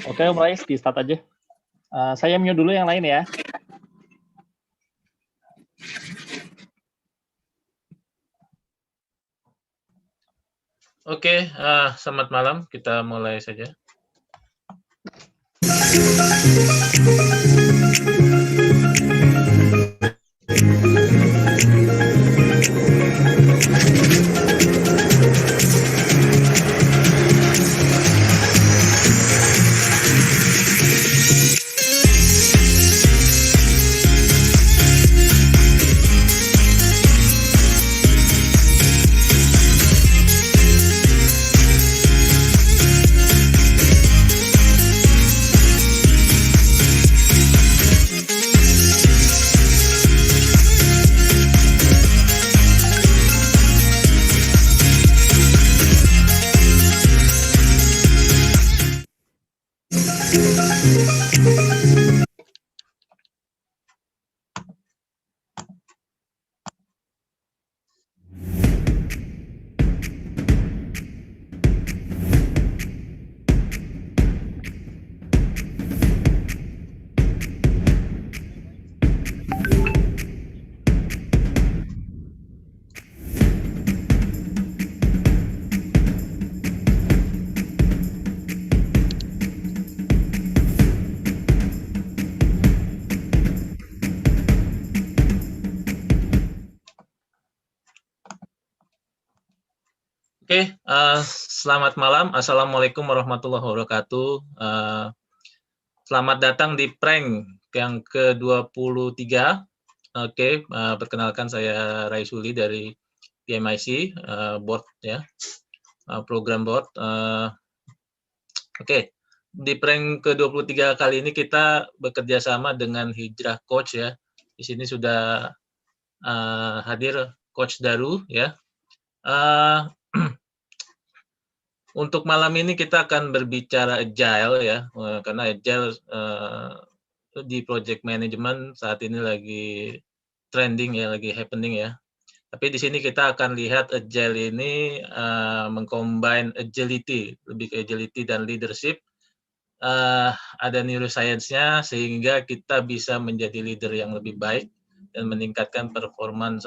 Oke, Om Rais, di start aja. Saya mute dulu yang lain ya. Oke, selamat malam. Kita mulai saja. Oke, selamat malam. Assalamualaikum warahmatullahi wabarakatuh. Selamat datang di prank yang ke-23. Oke, perkenalkan saya Raisuli dari PMIC, board ya, program board. Oke, di prank ke-23 kali ini kita bekerja sama dengan Hijrah Coach ya. Di sini sudah hadir Coach Daru ya. Untuk malam ini kita akan berbicara agile ya, karena agile di project management saat ini lagi trending ya, lagi happening ya. Tapi di sini kita akan lihat agile ini mengcombine agility, lebih ke agility dan leadership. Ada neuroscience-nya sehingga kita bisa menjadi leader yang lebih baik dan meningkatkan performance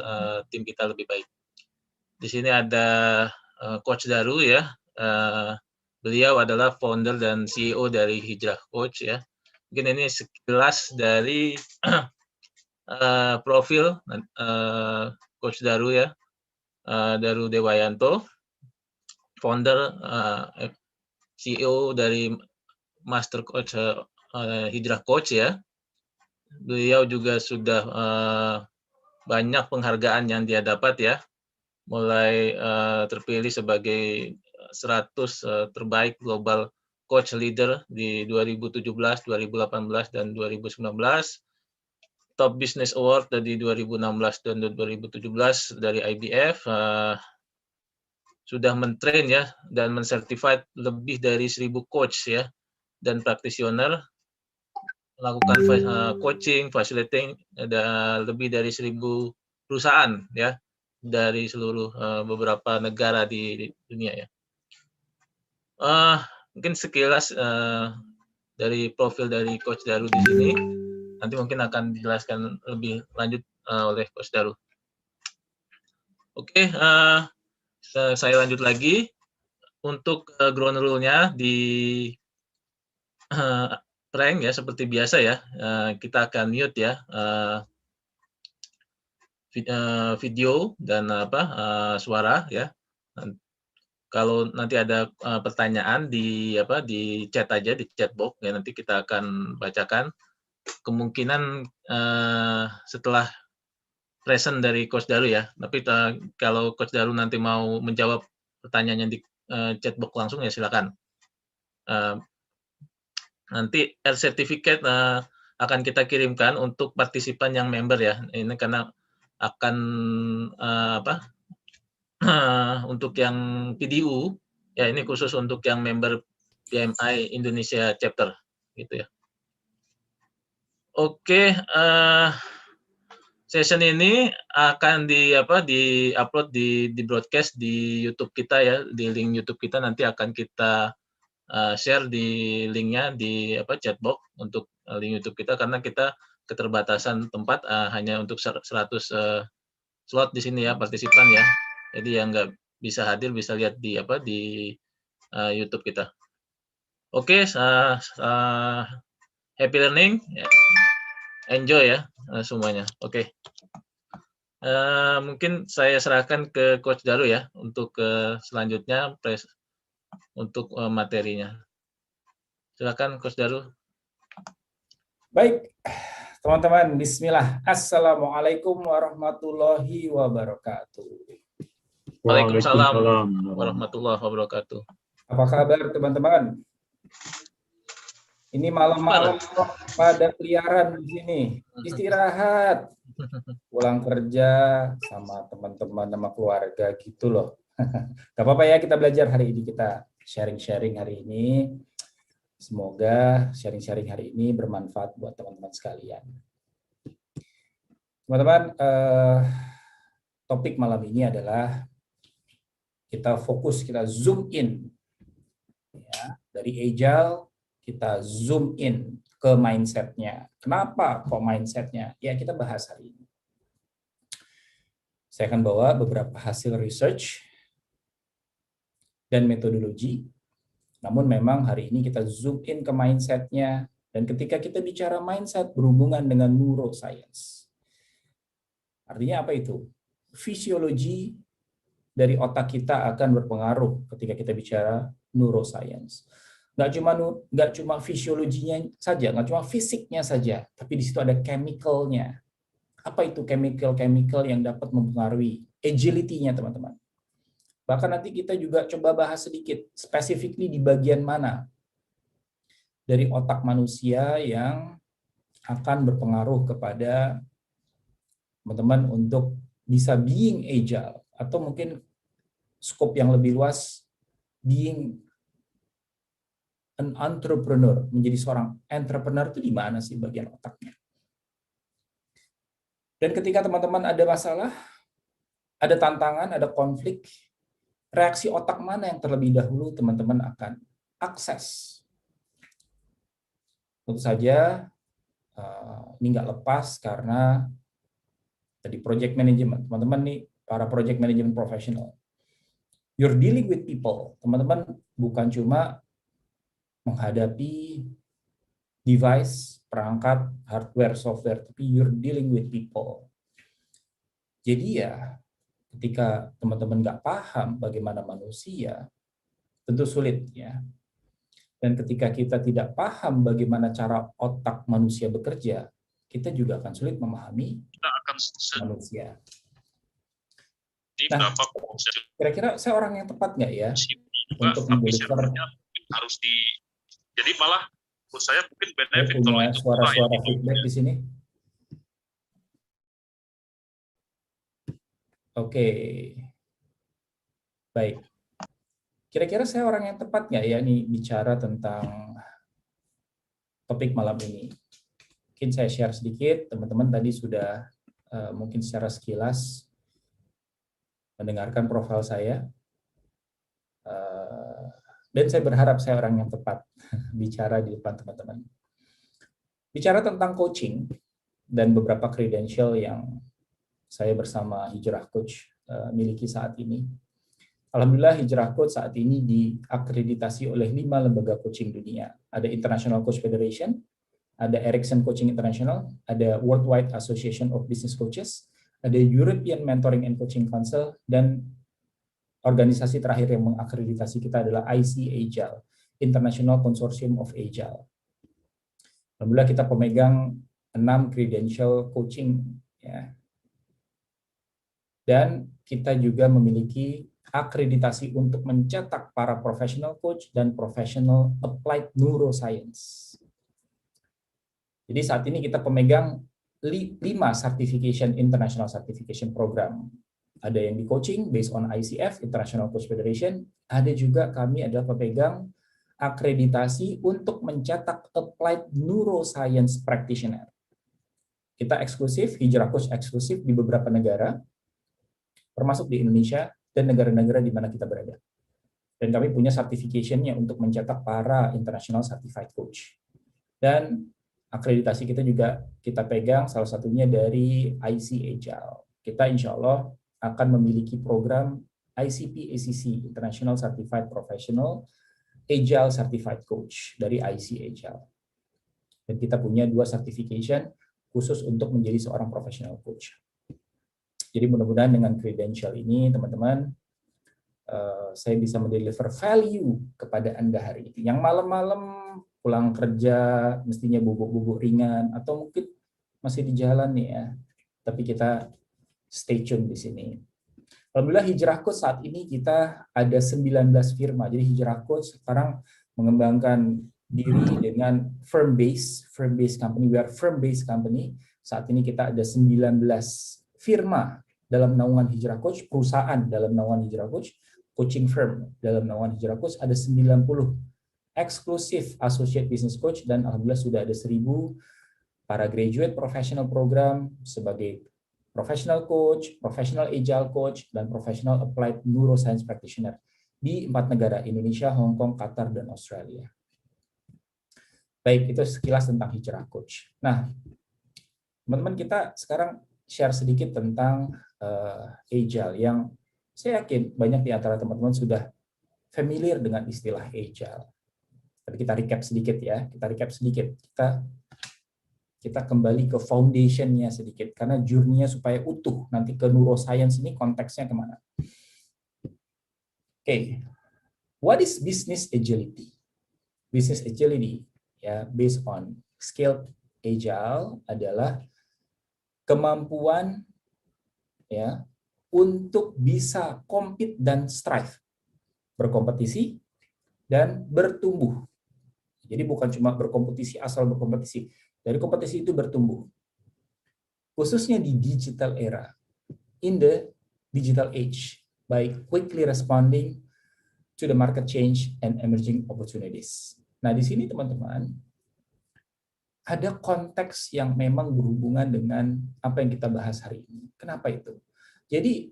tim kita lebih baik. Di sini ada Coach Daru ya. Beliau adalah founder dan CEO dari Hijrah Coach ya. Mungkin ini sekilas dari profil Coach Daru ya. Daru Dewayanto, founder CEO dari Master Coach Hijrah Coach ya. Beliau juga sudah banyak penghargaan yang dia dapat ya. Mulai terpilih sebagai 100 terbaik global coach leader di 2017, 2018, dan 2019. Top Business Award di 2016 dan 2017 dari IBF. Sudah mentrain ya dan mensertified lebih dari 1.000 coach ya dan practitioner, melakukan coaching, facilitating ada lebih dari 1.000 perusahaan ya dari seluruh beberapa negara di dunia ya. Mungkin sekilas dari profil dari Coach Daru di sini. Nanti mungkin akan dijelaskan lebih lanjut oleh Coach Daru. Oke, saya lanjut lagi. Untuk ground rule-nya di prank ya seperti biasa ya. Kita akan mute ya video dan suara ya. Kalau nanti ada pertanyaan di chat aja, di chat box ya, nanti kita akan bacakan. Kemungkinan setelah present dari Coach Daru ya. Tapi kalau Coach Daru nanti mau menjawab pertanyaannya di chat box langsung ya silakan. Nanti certificate akan kita kirimkan untuk partisipan yang member ya. Ini karena akan untuk yang PDU ya, ini khusus untuk yang member PMI Indonesia chapter gitu ya. Oke, session ini akan di-upload di broadcast di YouTube kita ya, di link YouTube kita nanti akan kita share di linknya di chat box untuk link YouTube kita, karena kita keterbatasan tempat, hanya untuk 100 slot di sini ya, partisipan ya. Jadi yang nggak bisa hadir bisa lihat di YouTube kita. Oke, happy learning, enjoy ya semuanya. Oke. Mungkin saya serahkan ke Coach Daru ya untuk selanjutnya untuk materinya. Silakan Coach Daru. Baik, teman-teman, bismillah. Assalamualaikum warahmatullahi wabarakatuh. Waalaikumsalam warahmatullahi wabarakatuh. Apa kabar teman-teman? Ini malam-malam pada keliaran di sini. Istirahat. Pulang kerja sama teman-teman, sama keluarga gitu loh. Gak apa-apa ya, kita belajar hari ini, kita sharing-sharing hari ini. Semoga sharing-sharing hari ini bermanfaat buat teman-teman sekalian. Teman-teman, topik malam ini adalah kita fokus, kita zoom in. Ya, dari Agile, kita zoom in ke mindset-nya. Kenapa kok mindset-nya? Ya, kita bahas hari ini. Saya akan bawa beberapa hasil research dan metodologi. Namun memang hari ini kita zoom in ke mindset-nya, dan ketika kita bicara mindset berhubungan dengan neuroscience. Artinya apa itu? Fisiologi dari otak kita akan berpengaruh ketika kita bicara neuroscience. Nggak cuma fisiologinya saja, nggak cuma fisiknya saja, tapi di situ ada chemical-nya. Apa itu chemical yang dapat mempengaruhi agility-nya, teman-teman? Bahkan nanti kita juga coba bahas sedikit, specifically di bagian mana dari otak manusia yang akan berpengaruh kepada teman-teman untuk bisa being agile, atau mungkin scope yang lebih luas, being an entrepreneur, menjadi seorang entrepreneur itu di mana sih bagian otaknya. Dan ketika teman-teman ada masalah, ada tantangan, ada konflik, reaksi otak mana yang terlebih dahulu teman-teman akan akses? Tentu saja ini nggak lepas karena tadi project management. Teman-teman nih, para project management professional. You're dealing with people. Teman-teman bukan cuma menghadapi device, perangkat, hardware, software, tapi you're dealing with people. Jadi ya, ketika teman-teman nggak paham bagaimana manusia, tentu sulit ya. Dan ketika kita tidak paham bagaimana cara otak manusia bekerja, kita juga akan sulit memahami manusia. Nah, kira-kira saya orang yang tepat nggak ya untuk mendeliver? Harus di, jadi malah menurut saya mungkin benefit kalau itu suara-suara feedback di sini. Oke, baik. Kira-kira saya orang yang tepat nggak ya nih bicara tentang topik malam ini? Mungkin saya share sedikit, teman-teman tadi sudah mungkin secara sekilas mendengarkan profil saya. Dan saya berharap saya orang yang tepat bicara di depan teman-teman. Bicara tentang coaching dan beberapa credential yang saya bersama Hijrah Coach miliki saat ini. Alhamdulillah Hijrah Coach saat ini diakreditasi oleh 5 lembaga coaching dunia. Ada International Coach Federation, ada Ericsson Coaching International, ada Worldwide Association of Business Coaches, ada European Mentoring and Coaching Council, dan organisasi terakhir yang mengakreditasi kita adalah IC Agile, International Consortium of Agile. Alhamdulillah kita pemegang 6 credential coaching ya. Dan kita juga memiliki akreditasi untuk mencetak para professional coach dan professional applied neuroscience. Jadi saat ini kita pemegang 5 certification, international certification program. Ada yang di coaching based on ICF, International Coach Federation. Ada juga kami adalah pemegang akreditasi untuk mencetak applied neuroscience practitioner. Kita eksklusif, Hijrah Coach eksklusif di beberapa negara, termasuk di Indonesia dan negara-negara di mana kita berada. Dan kami punya certification-nya untuk mencetak para international certified coach. Dan akreditasi kita juga kita pegang salah satunya dari IC Agile. Kita insya Allah akan memiliki program ICP ACC, International Certified Professional Agile Certified Coach dari IC Agile. Dan kita punya 2 certification khusus untuk menjadi seorang professional coach. Jadi mudah-mudahan dengan credential ini, teman-teman, saya bisa mendeliver value kepada Anda hari ini. Yang malam-malam pulang kerja, mestinya bubuk-bubuk ringan, atau mungkin masih di jalan nih ya. Tapi kita stay tune di sini. Alhamdulillah Hijrah Coach saat ini kita ada 19 firma. Jadi Hijrah Coach sekarang mengembangkan diri dengan firm-based company. We are firm-based company. Saat ini kita ada 19 firma dalam naungan Hijrah Coach, perusahaan dalam naungan Hijrah Coach, coaching firm dalam naungan Hijrah Coach, ada 90 eksklusif associate business coach, dan alhamdulillah sudah ada 1.000 para graduate professional program sebagai professional coach, professional agile coach, dan professional applied neuroscience practitioner di 4 negara, Indonesia, Hong Kong, Qatar, dan Australia. Baik, itu sekilas tentang Hijrah Coach. Nah, teman-teman, kita sekarang share sedikit tentang agile yang saya yakin banyak di antara teman-teman sudah familiar dengan istilah agile. Tapi kita recap sedikit ya, kita kembali ke foundation-nya sedikit, karena journey-nya supaya utuh, nanti ke neuroscience ini konteksnya kemana. Oke, what is business agility? Business agility, ya, based on scaled agile adalah kemampuan ya untuk bisa compete dan strive, berkompetisi dan bertumbuh. Jadi bukan cuma berkompetisi asal berkompetisi, dari kompetisi itu bertumbuh. Khususnya di digital era, in the digital age, by quickly responding to the market change and emerging opportunities. Nah, di sini teman-teman ada konteks yang memang berhubungan dengan apa yang kita bahas hari ini. Kenapa itu? Jadi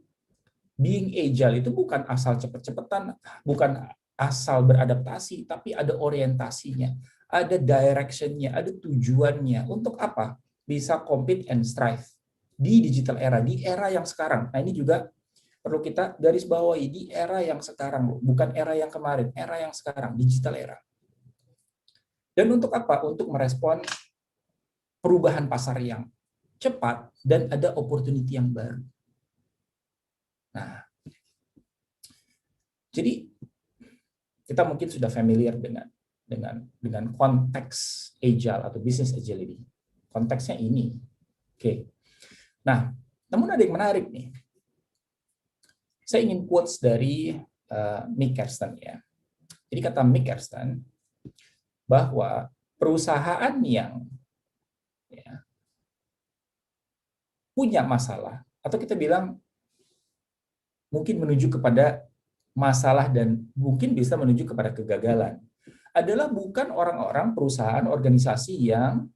being agile itu bukan asal cepet-cepetan, bukan asal beradaptasi, tapi ada orientasinya, ada direction-nya, ada tujuannya. Untuk apa? Bisa compete and strive di digital era, di era yang sekarang. Nah, ini juga perlu kita garis bawahi, di era yang sekarang, bukan era yang kemarin, era yang sekarang, digital era. Dan untuk apa? Untuk merespon perubahan pasar yang cepat dan ada opportunity yang baru. Nah, jadi kita mungkin sudah familiar dengan konteks agile atau business agility. Konteksnya ini. Oke. Nah, namun ada yang menarik nih. Saya ingin quotes dari Mick Kersten ya. Jadi kata Mick Kersten bahwa perusahaan yang ya, punya masalah, atau kita bilang mungkin menuju kepada masalah dan mungkin bisa menuju kepada kegagalan, adalah bukan orang-orang perusahaan organisasi yang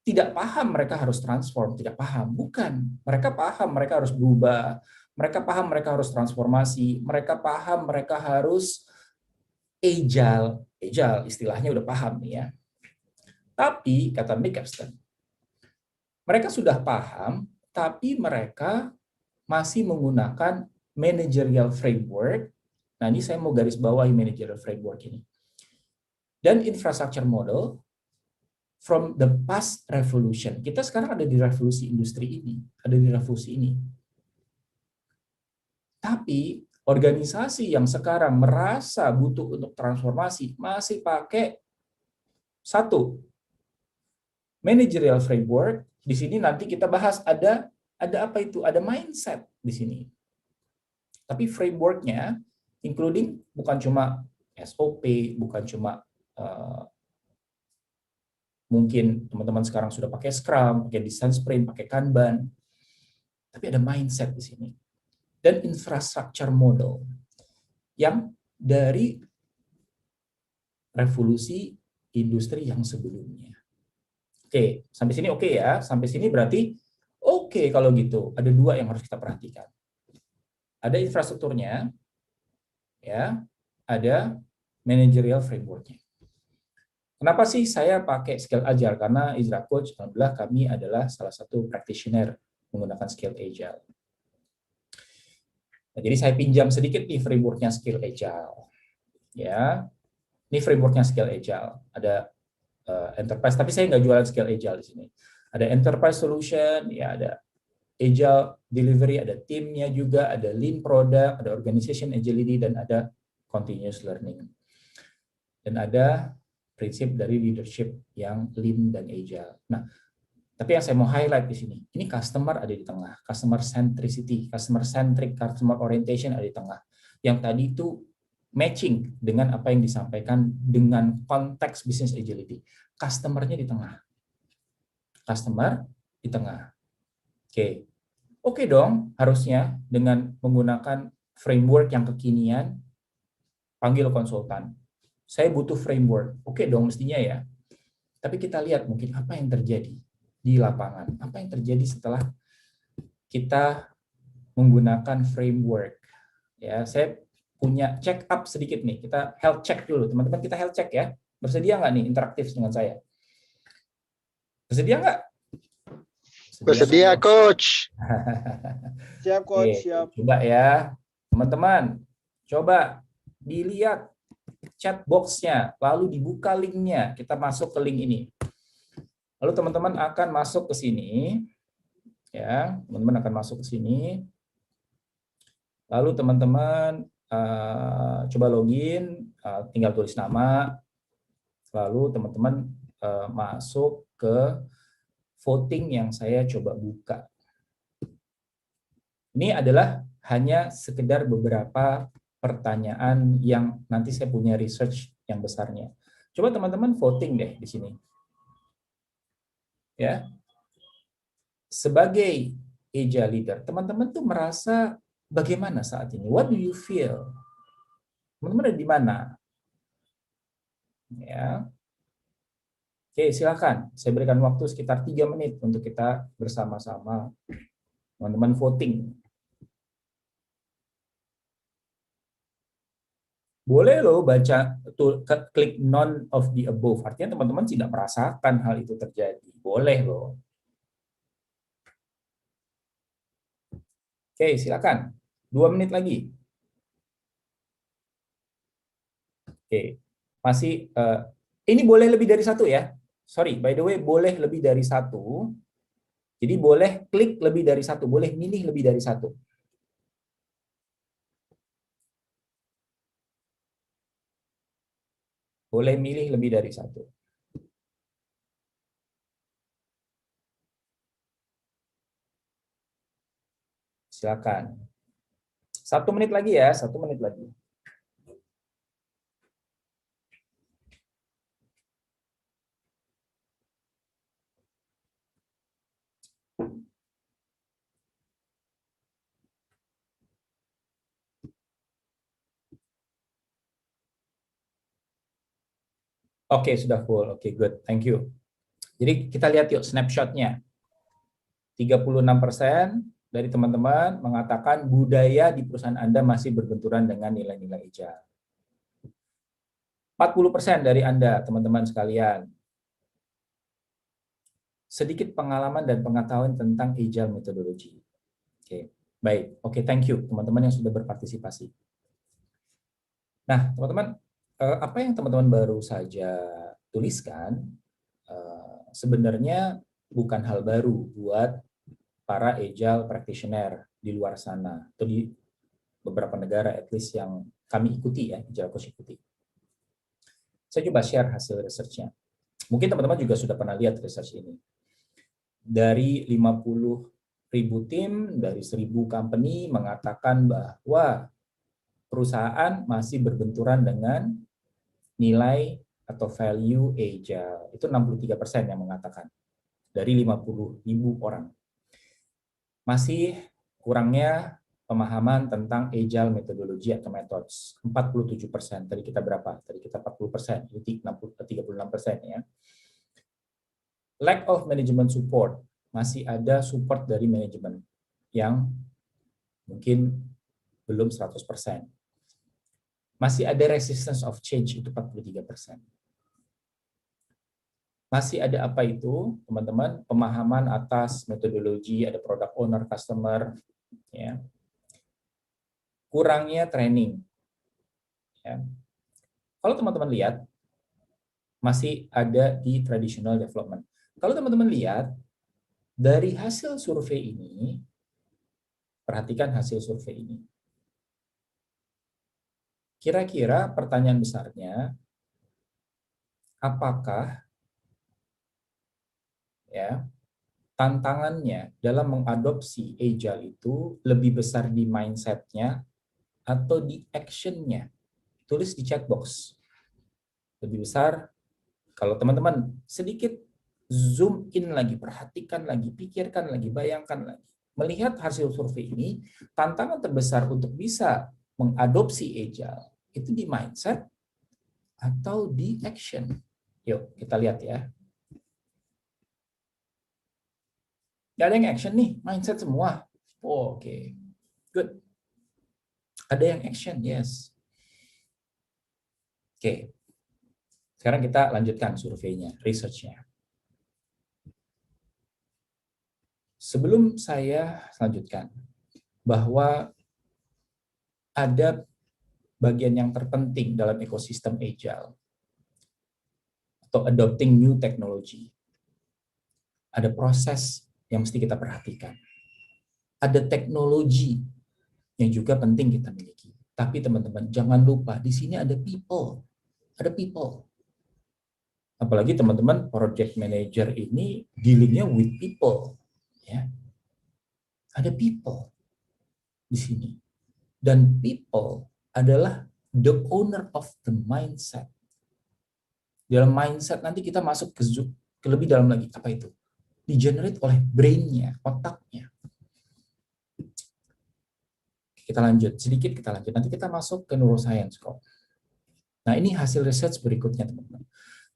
tidak paham mereka harus transform, tidak paham, bukan. Mereka paham mereka harus berubah, mereka paham mereka harus transformasi, mereka paham mereka harus agile istilahnya udah paham nih ya. Tapi kata Mick Kersten, mereka sudah paham, tapi mereka masih menggunakan managerial framework. Nah, ini saya mau garis bawahi managerial framework ini. Dan infrastructure model from the past revolution. Kita sekarang ada di revolusi industri ini, ada di revolusi ini. Tapi organisasi yang sekarang merasa butuh untuk transformasi masih pakai satu managerial framework. Di sini nanti kita bahas ada apa itu? Ada mindset di sini. Tapi frameworknya, including bukan cuma SOP, bukan cuma mungkin teman-teman sekarang sudah pakai Scrum, pakai Design Sprint, pakai Kanban, tapi ada mindset di sini. Dan infrastructure model yang dari revolusi industri yang sebelumnya. Oke, sampai sini oke ya. Sampai sini berarti oke kalau gitu. Ada 2 yang harus kita perhatikan. Ada infrastrukturnya, ya, ada managerial framework-nya. Kenapa sih saya pakai skill agile? Karena Izra Coach, alhamdulillah kami adalah salah satu practitioner menggunakan skill agile. Nah, jadi saya pinjam sedikit nih framework-nya skill agile. Ya, ini framework-nya skill agile. Ada enterprise, tapi saya nggak jualan skill agile di sini. Ada enterprise solution, ya ada agile delivery, ada timnya juga, ada lean product, ada organization agility, dan ada continuous learning. Dan ada prinsip dari leadership yang lean dan agile. Nah, tapi yang saya mau highlight di sini, ini customer ada di tengah, customer centricity, customer centric, customer orientation ada di tengah. Yang tadi itu matching dengan apa yang disampaikan dengan konteks business agility. Customer-nya di tengah. Customer di tengah. Oke. Oke dong, harusnya dengan menggunakan framework yang kekinian, panggil konsultan. Saya butuh framework. Oke dong, mestinya ya. Tapi kita lihat mungkin apa yang terjadi di lapangan. Apa yang terjadi setelah kita menggunakan framework. Ya, saya punya check up sedikit nih. Kita health check dulu. Teman-teman, kita health check ya. Bersedia nggak nih interaktif dengan saya? Bersedia nggak? Bersedia, Coach. Siap, Coach. Oke, Siap. coba ya. Teman-teman, coba dilihat chat box-nya, lalu dibuka link-nya. Kita masuk ke link ini. Lalu teman-teman akan masuk ke sini. Ya, teman-teman akan masuk ke sini. Lalu teman-teman coba login, tinggal tulis nama. Lalu teman-teman masuk ke voting yang saya coba buka. Ini adalah hanya sekedar beberapa pertanyaan yang nanti saya punya research yang besarnya. Coba teman-teman voting deh di sini. Ya. Sebagai agile leader, teman-teman tuh merasa bagaimana saat ini? What do you feel? Teman-teman ada di mana? Ya. Oke, silakan. Saya berikan waktu sekitar 3 menit untuk kita bersama-sama teman-teman voting. Boleh loh baca tuh klik none of the above. Artinya teman-teman tidak merasakan hal itu terjadi. Boleh loh. Oke, silakan. 2 menit lagi. Oke. Masih ini boleh lebih dari 1 ya. Sorry, by the way, boleh lebih dari 1. Jadi boleh klik lebih dari 1, boleh milih lebih dari 1. Boleh milih lebih dari 1. Silakan. 1 menit lagi ya, 1 menit lagi. Oke, sudah full. Oke, good. Thank you. Jadi kita lihat yuk snapshot-nya. 36% dari teman-teman mengatakan budaya di perusahaan Anda masih berbenturan dengan nilai-nilai agile. 40% dari Anda, teman-teman sekalian, sedikit pengalaman dan pengetahuan tentang agile methodology. Oke, baik. Oke, thank you teman-teman yang sudah berpartisipasi. Nah, teman-teman, apa yang teman-teman baru saja tuliskan sebenarnya bukan hal baru buat para agile practitioner di luar sana atau di beberapa negara at least yang kami ikuti ya, Agile Coach ikuti. Saya coba share hasil research-nya. Mungkin teman-teman juga sudah pernah lihat research ini. Dari 50.000 tim, dari 1.000 company mengatakan bahwa perusahaan masih berbenturan dengan nilai atau value agile. Itu 63% yang mengatakan dari 50.000 orang. Masih kurangnya pemahaman tentang agile methodology atau methods. 47%. Tadi kita berapa? Tadi kita 40%. Jadi 36% ya. Lack of management support. Masih ada support dari manajemen yang mungkin belum 100%. Masih ada resistance of change itu 43%. Masih ada apa itu, teman-teman? Pemahaman atas metodologi, ada product owner, customer, ya. Kurangnya training. Ya. Kalau teman-teman lihat, masih ada di traditional development. Kalau teman-teman lihat, dari hasil survei ini, perhatikan hasil survei ini. Kira-kira pertanyaan besarnya, apakah ya tantangannya dalam mengadopsi Agile itu lebih besar di mindset-nya atau di action-nya? Tulis di chat box. Lebih besar, kalau teman-teman sedikit zoom in lagi, perhatikan lagi, pikirkan lagi, bayangkan lagi. Melihat hasil survei ini, tantangan terbesar untuk bisa mengadopsi Agile itu di mindset atau di action. Yuk, kita lihat ya. Gak ada yang action nih, mindset semua. Oh, oke. Good. Ada yang action, yes. Oke. Sekarang kita lanjutkan surveinya, research-nya. Sebelum saya lanjutkan, bahwa ada bagian yang terpenting dalam ekosistem Agile atau adopting new technology. Ada proses yang mesti kita perhatikan. Ada teknologi yang juga penting kita miliki. Tapi teman-teman, jangan lupa di sini ada people. Ada people. Apalagi teman-teman project manager ini dealingnya with people. Ya. Ada people di sini. Dan people adalah the owner of the mindset. Dalam mindset nanti kita masuk ke lebih dalam lagi. Apa itu? Di-generate oleh brain-nya, otaknya. Kita lanjut, sedikit kita lanjut. Nanti kita masuk ke neuroscience kok. Nah ini hasil research berikutnya teman-teman.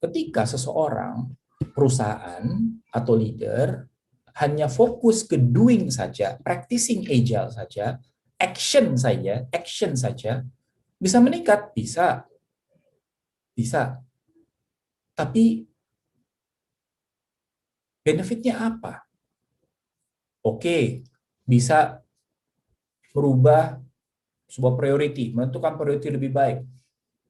Ketika seseorang, perusahaan atau leader hanya fokus ke doing saja, practicing agile saja, action saja, bisa meningkat, bisa. Tapi benefitnya apa? Oke, bisa merubah sebuah priority, menentukan priority lebih baik.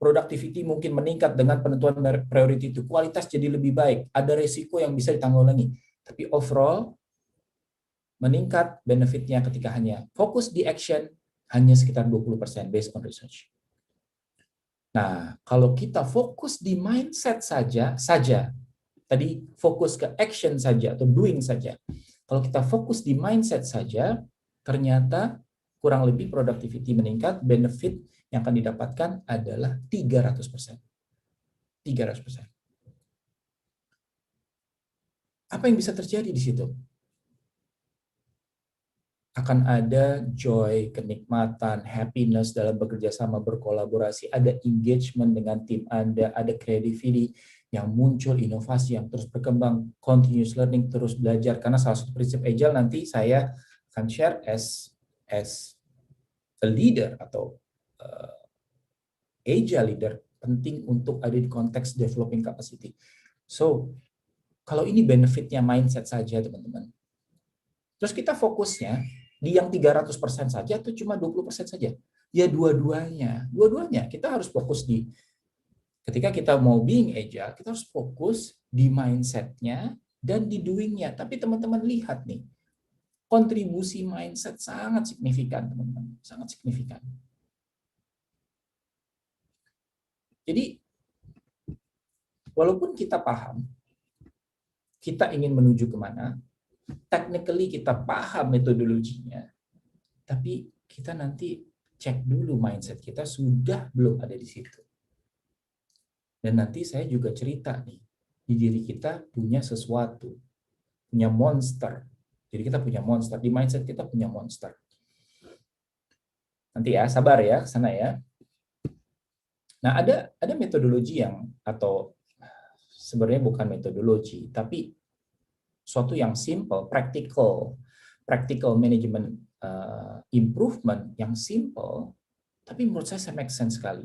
Productivity mungkin meningkat dengan penentuan priority itu. Kualitas jadi lebih baik. Ada resiko yang bisa ditanggulangi. Tapi overall, meningkat benefitnya ketika hanya fokus di action, hanya sekitar 20% based on research. Nah, kalau kita fokus di mindset saja, tadi fokus ke action saja atau doing saja. Kalau kita fokus di mindset saja, ternyata kurang lebih productivity meningkat, benefit yang akan didapatkan adalah 300%. 300%. Apa yang bisa terjadi di situ? Akan ada joy, kenikmatan, happiness dalam bekerja sama, berkolaborasi, ada engagement dengan tim Anda, ada creativity yang muncul, inovasi yang terus berkembang, continuous learning, terus belajar. Karena salah satu prinsip Agile nanti saya akan share as a leader atau Agile leader penting untuk ada di konteks developing capacity. So, kalau ini benefitnya mindset saja, teman-teman. Terus kita fokusnya di yang 300% saja atau cuma 20% saja? Ya dua-duanya. Dua-duanya. Kita harus fokus di, ketika kita mau being agile, kita harus fokus di mindset-nya dan di doing-nya. Tapi teman-teman lihat nih, kontribusi mindset sangat signifikan, teman-teman. Sangat signifikan. Jadi, walaupun kita paham, kita ingin menuju kemana, technically kita paham metodologinya, tapi kita nanti cek dulu mindset kita sudah belum ada di situ. Dan nanti saya juga cerita nih, di diri kita punya sesuatu, punya monster. Jadi kita punya monster, di mindset kita punya monster. Nanti ya, sabar ya, ke sana ya. Nah, ada metodologi yang, atau sebenarnya bukan metodologi, tapi suatu yang simple, practical management improvement yang simple, tapi menurut saya make sense sekali.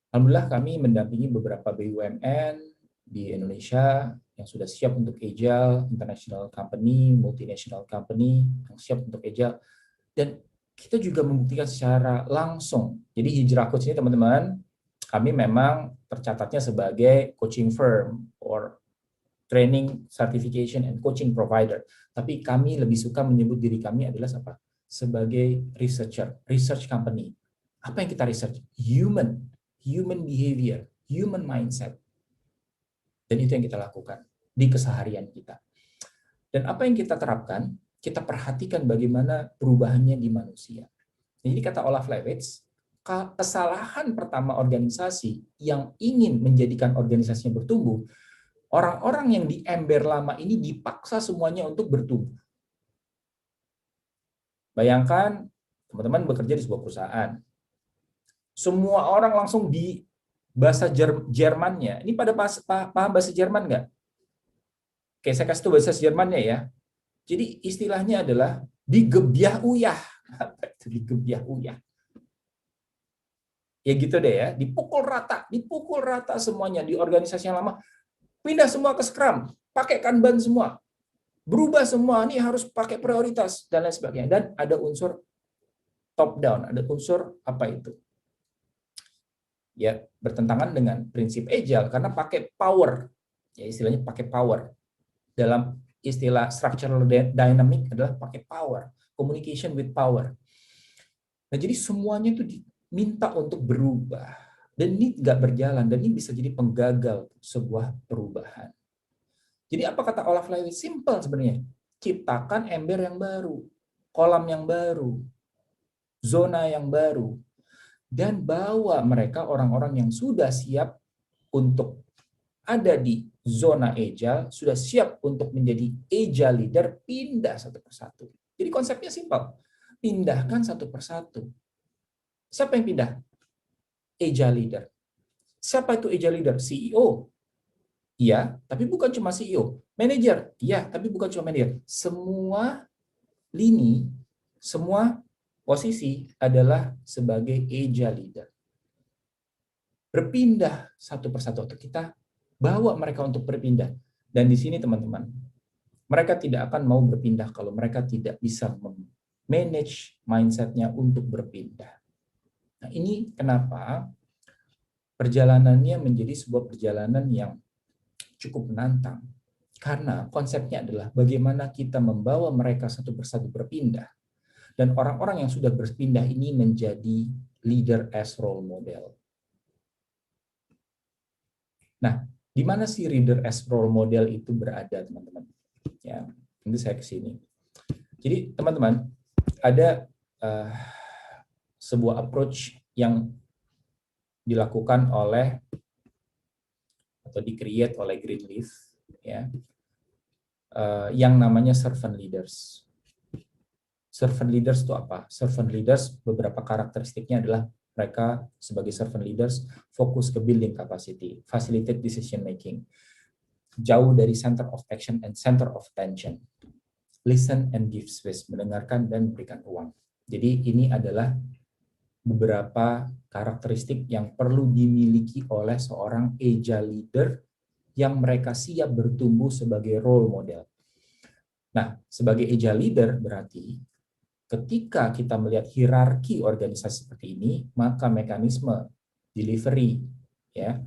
Alhamdulillah kami mendampingi beberapa BUMN di Indonesia yang sudah siap untuk agile, international company, multinational company yang siap untuk agile, dan kita juga membuktikan secara langsung. Jadi Hijrah Coach ini teman-teman, kami memang tercatatnya sebagai coaching firm or training, certification, and coaching provider. Tapi kami lebih suka menyebut diri kami adalah apa? Sebagai researcher, research company. Apa yang kita research? Human behavior, human mindset. Dan itu yang kita lakukan di keseharian kita. Dan apa yang kita terapkan, kita perhatikan bagaimana perubahannya di manusia. Jadi kata Olaf Lewitz, kesalahan pertama organisasi yang ingin menjadikan organisasinya bertumbuh, orang-orang yang di ember lama ini dipaksa semuanya untuk bertumbuh. Bayangkan teman-teman bekerja di sebuah perusahaan. Semua orang langsung di bahasa Jermannya. Ini pada paham bahasa Jerman nggak? Oke, saya kasih tahu bahasa Jermannya ya. Jadi istilahnya adalah digebyah uyah. Apa itu digebyah uyah? Ya gitu deh ya, dipukul rata semuanya di organisasi yang lama. Pindah semua ke Scrum, pakai Kanban semua. Berubah semua, ini harus pakai prioritas dan lain sebagainya. Dan ada unsur top down, ada unsur apa itu? Ya, bertentangan dengan prinsip agile karena pakai power. Ya, istilahnya pakai power. Dalam istilah structural dynamic adalah pakai power, communication with power. Nah, jadi semuanya itu diminta untuk berubah. Dan ini nggak berjalan, dan ini bisa jadi penggagal sebuah perubahan. Jadi apa kata Olaf Lewitz? Simple sebenarnya. Ciptakan ember yang baru, kolam yang baru, zona yang baru, dan bawa mereka orang-orang yang sudah siap untuk ada di zona agile, sudah siap untuk menjadi agile leader, pindah satu persatu. Jadi konsepnya simpel. Pindahkan satu persatu. Siapa yang pindah? Agile leader. Siapa itu agile leader? CEO. Iya, tapi bukan cuma CEO. Manager. Iya, tapi bukan cuma manager. Semua lini, semua posisi adalah sebagai agile leader. Berpindah satu persatu, atau kita bawa mereka untuk berpindah. Dan di sini teman-teman, mereka tidak akan mau berpindah kalau mereka tidak bisa manage mindset-nya untuk berpindah. Nah, ini kenapa perjalanannya menjadi sebuah perjalanan yang cukup menantang. Karena konsepnya adalah bagaimana kita membawa mereka satu persatu berpindah. Dan orang-orang yang sudah berpindah ini menjadi leader as role model. Nah, di mana sih leader as role model itu berada, teman-teman? Ya, nanti saya ke sini. Jadi, teman-teman, ada sebuah approach yang dilakukan oleh atau di-create oleh Greenleaf, ya, yang namanya servant leaders. Servant leaders itu apa? Servant leaders beberapa karakteristiknya adalah mereka sebagai servant leaders fokus ke building capacity, facilitate decision making, jauh dari center of action and center of attention, listen and give space, mendengarkan dan berikan ruang. Jadi ini adalah beberapa karakteristik yang perlu dimiliki oleh seorang agile leader yang mereka siap bertumbuh sebagai role model. Nah, sebagai agile leader berarti ketika kita melihat hierarki organisasi seperti ini, maka mekanisme delivery, ya,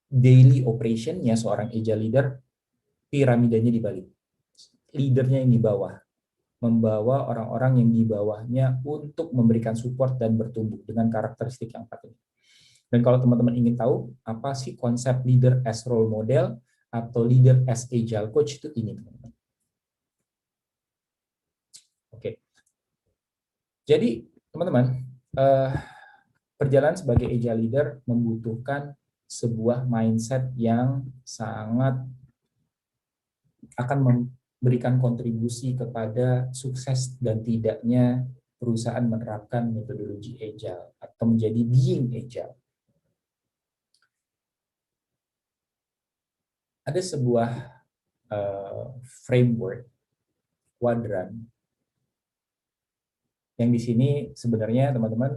daily operation-nya seorang agile leader, piramidanya dibalik. Leadernya yang di bawah, membawa orang-orang yang di bawahnya untuk memberikan support dan bertumbuh dengan karakteristik yang empat ini. Dan kalau teman-teman ingin tahu apa sih konsep leader as role model atau leader as agile coach, itu ini, teman-teman. Oke. Jadi, teman-teman, perjalanan sebagai agile leader membutuhkan sebuah mindset yang sangat akan memberikan kontribusi kepada sukses dan tidaknya perusahaan menerapkan metodologi agile atau menjadi being agile. Ada sebuah framework kuadran yang di sini sebenarnya teman-teman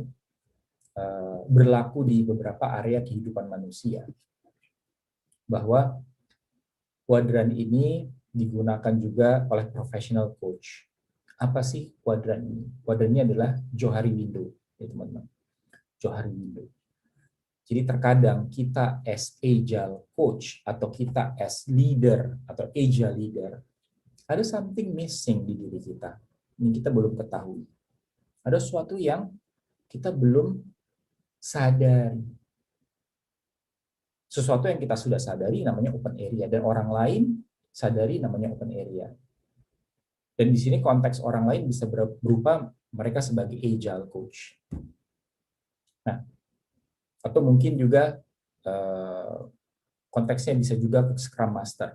berlaku di beberapa area kehidupan manusia. Bahwa kuadran ini digunakan juga oleh professional coach. Apa sih kuadran ini? Kuadran ini adalah Johari window, ya teman-teman. Johari window. Jadi terkadang kita as agile coach atau kita as leader atau agile leader, ada something missing di diri kita. Ini kita belum ketahui. Ada sesuatu yang kita belum sadari. Sesuatu yang kita sudah sadari namanya open area, dan orang lain sadari namanya open area. Dan di sini konteks orang lain bisa berupa mereka sebagai agile coach. Nah, atau mungkin juga konteksnya bisa juga Scrum Master.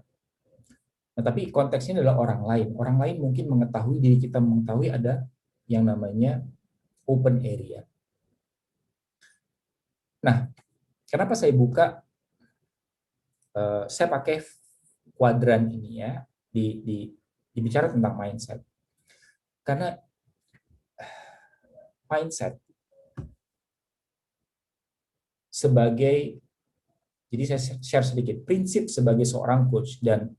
Nah, tapi konteksnya adalah orang lain. Orang lain mungkin mengetahui, diri kita mengetahui ada yang namanya open area. Nah, kenapa saya buka, saya pakai kuadran ini ya, dibicara tentang mindset. Karena mindset sebagai, jadi saya share sedikit, prinsip sebagai seorang coach dan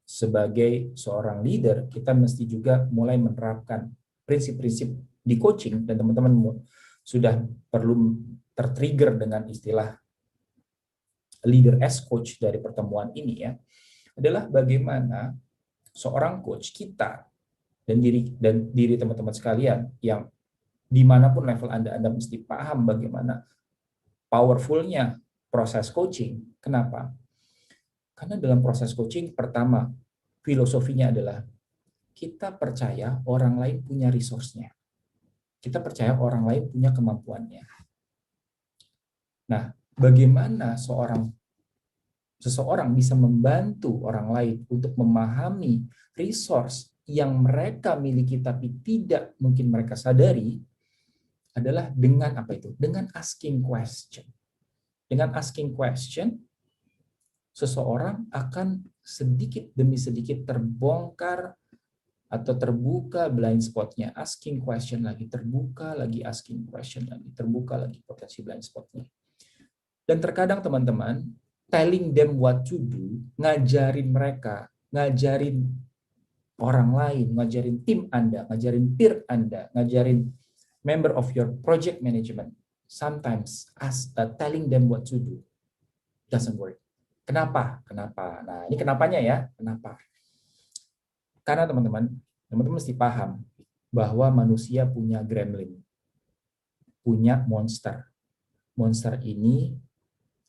sebagai seorang leader, kita mesti juga mulai menerapkan prinsip-prinsip di coaching, dan teman-teman sudah perlu tertrigger dengan istilah leader as coach dari pertemuan ini ya, adalah bagaimana seorang coach kita dan diri teman-teman sekalian yang dimanapun level Anda mesti paham bagaimana powerfulnya proses coaching. Kenapa? Karena dalam proses coaching, pertama, filosofinya adalah kita percaya orang lain punya resource-nya. Kita percaya orang lain punya kemampuannya. Nah, bagaimana seseorang bisa membantu orang lain untuk memahami resource yang mereka miliki tapi tidak mungkin mereka sadari, adalah dengan apa itu? Dengan asking question. Dengan asking question, seseorang akan sedikit demi sedikit terbongkar atau terbuka blind spot-nya. Asking question lagi, terbuka lagi, asking question lagi, terbuka lagi potensi blind spot-nya. Dan terkadang teman-teman, telling them what to do, ngajarin mereka, ngajarin orang lain, ngajarin tim Anda, ngajarin peer Anda, ngajarin member of your project management, sometimes telling them what to do doesn't work. Kenapa? Nah, ini kenapanya ya. Kenapa? Karena teman-teman mesti paham bahwa manusia punya gremlin, punya monster. Monster ini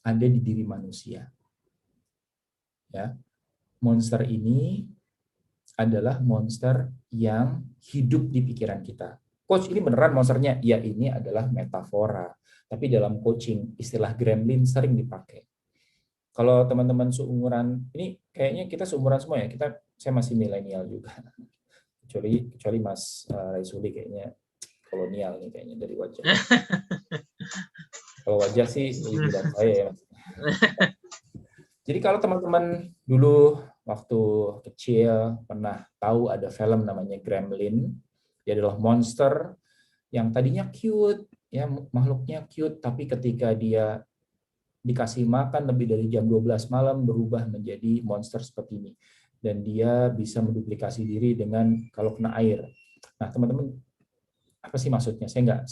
ada di diri manusia. Ya. Monster ini adalah monster yang hidup di pikiran kita. Coach, ini beneran monsternya? Ya, ini adalah metafora. Tapi dalam coaching, istilah gremlin sering dipakai. Kalau teman-teman seumuran, ini kayaknya kita seumuran semua ya. Saya masih milenial juga. Kecuali Mas Raisuli kayaknya kolonial nih kayaknya dari wajah. Kalau wajah sih lebih muda saya ya. Jadi kalau teman-teman dulu waktu kecil pernah tahu ada film namanya Gremlin, dia adalah monster yang tadinya cute, ya makhluknya cute, tapi ketika dia dikasih makan lebih dari jam 12 malam berubah menjadi monster seperti ini. Dan dia bisa menduplikasi diri dengan kalau kena air. Nah, teman-teman, apa sih maksudnya? Saya nggak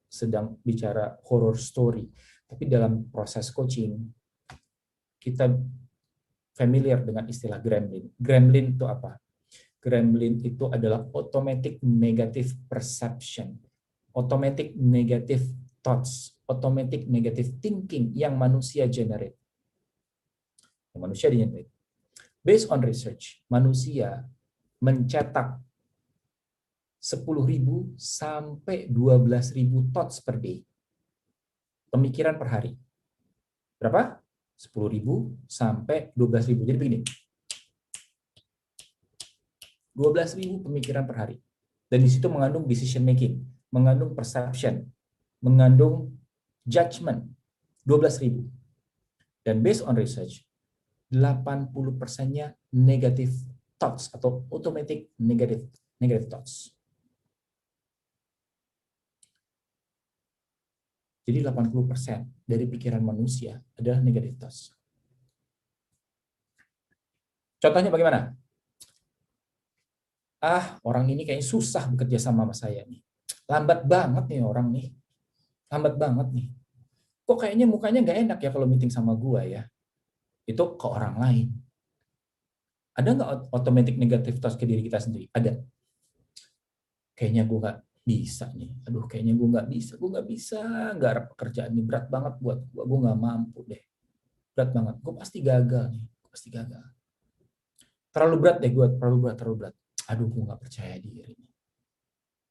sedang bicara horror story. Tapi dalam proses coaching, kita familiar dengan istilah gremlin. Gremlin itu apa? Gremlin itu adalah automatic negative perception, automatic negative thoughts, automatic negative thinking yang manusia generate. Based on research, manusia mencetak 10.000 sampai 12.000 thoughts per day. Pemikiran per hari. Berapa? 10.000 sampai 12.000. Jadi begini. 12.000 pemikiran per hari. Dan di situ mengandung decision making, mengandung perception, mengandung judgment. 12.000. Dan based on research, 80%-nya negative thoughts atau automatic negative thoughts. Jadi 80% dari pikiran manusia adalah negative thoughts. Contohnya bagaimana? Orang ini kayaknya susah bekerja sama saya nih. Lambat banget nih orang nih. Lambat banget nih. Kok kayaknya mukanya nggak enak ya kalau meeting sama gua ya. Itu ke orang lain. Ada nggak automatic negative thoughts ke diri kita sendiri? Ada. Kayaknya gua nggak bisa nih. Aduh, kayaknya gua nggak bisa. Gua nggak bisa. Nggak pekerjaan ini berat banget buat gua. Gua nggak mampu deh. Berat banget. Gua pasti gagal nih. Gua pasti gagal. Terlalu berat deh gua. Terlalu berat. Aduh, gue nggak percaya diri.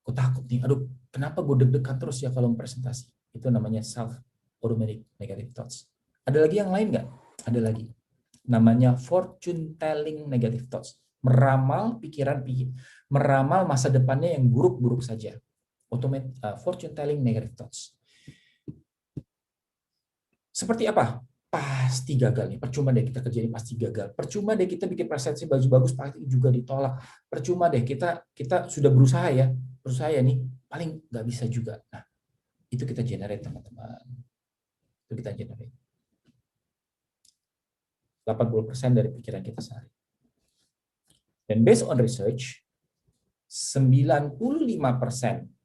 Gue takut nih. Aduh, kenapa gue deg-degan terus ya kalau presentasi? Itu namanya self-automatic negative thoughts. Ada lagi yang lain nggak? Ada lagi. Namanya fortune telling negative thoughts. Meramal meramal masa depannya yang buruk-buruk saja. Fortune telling negative thoughts. Seperti apa? Pasti gagal nih. Percuma deh kita kerja ini pasti gagal. Percuma deh kita bikin presentasi baju bagus pasti juga ditolak. Percuma deh kita sudah berusaha ya nih paling nggak bisa juga. Nah, itu kita generate teman-teman. Itu kita generate. 80% dari pikiran kita sehari. Dan based on research, 95%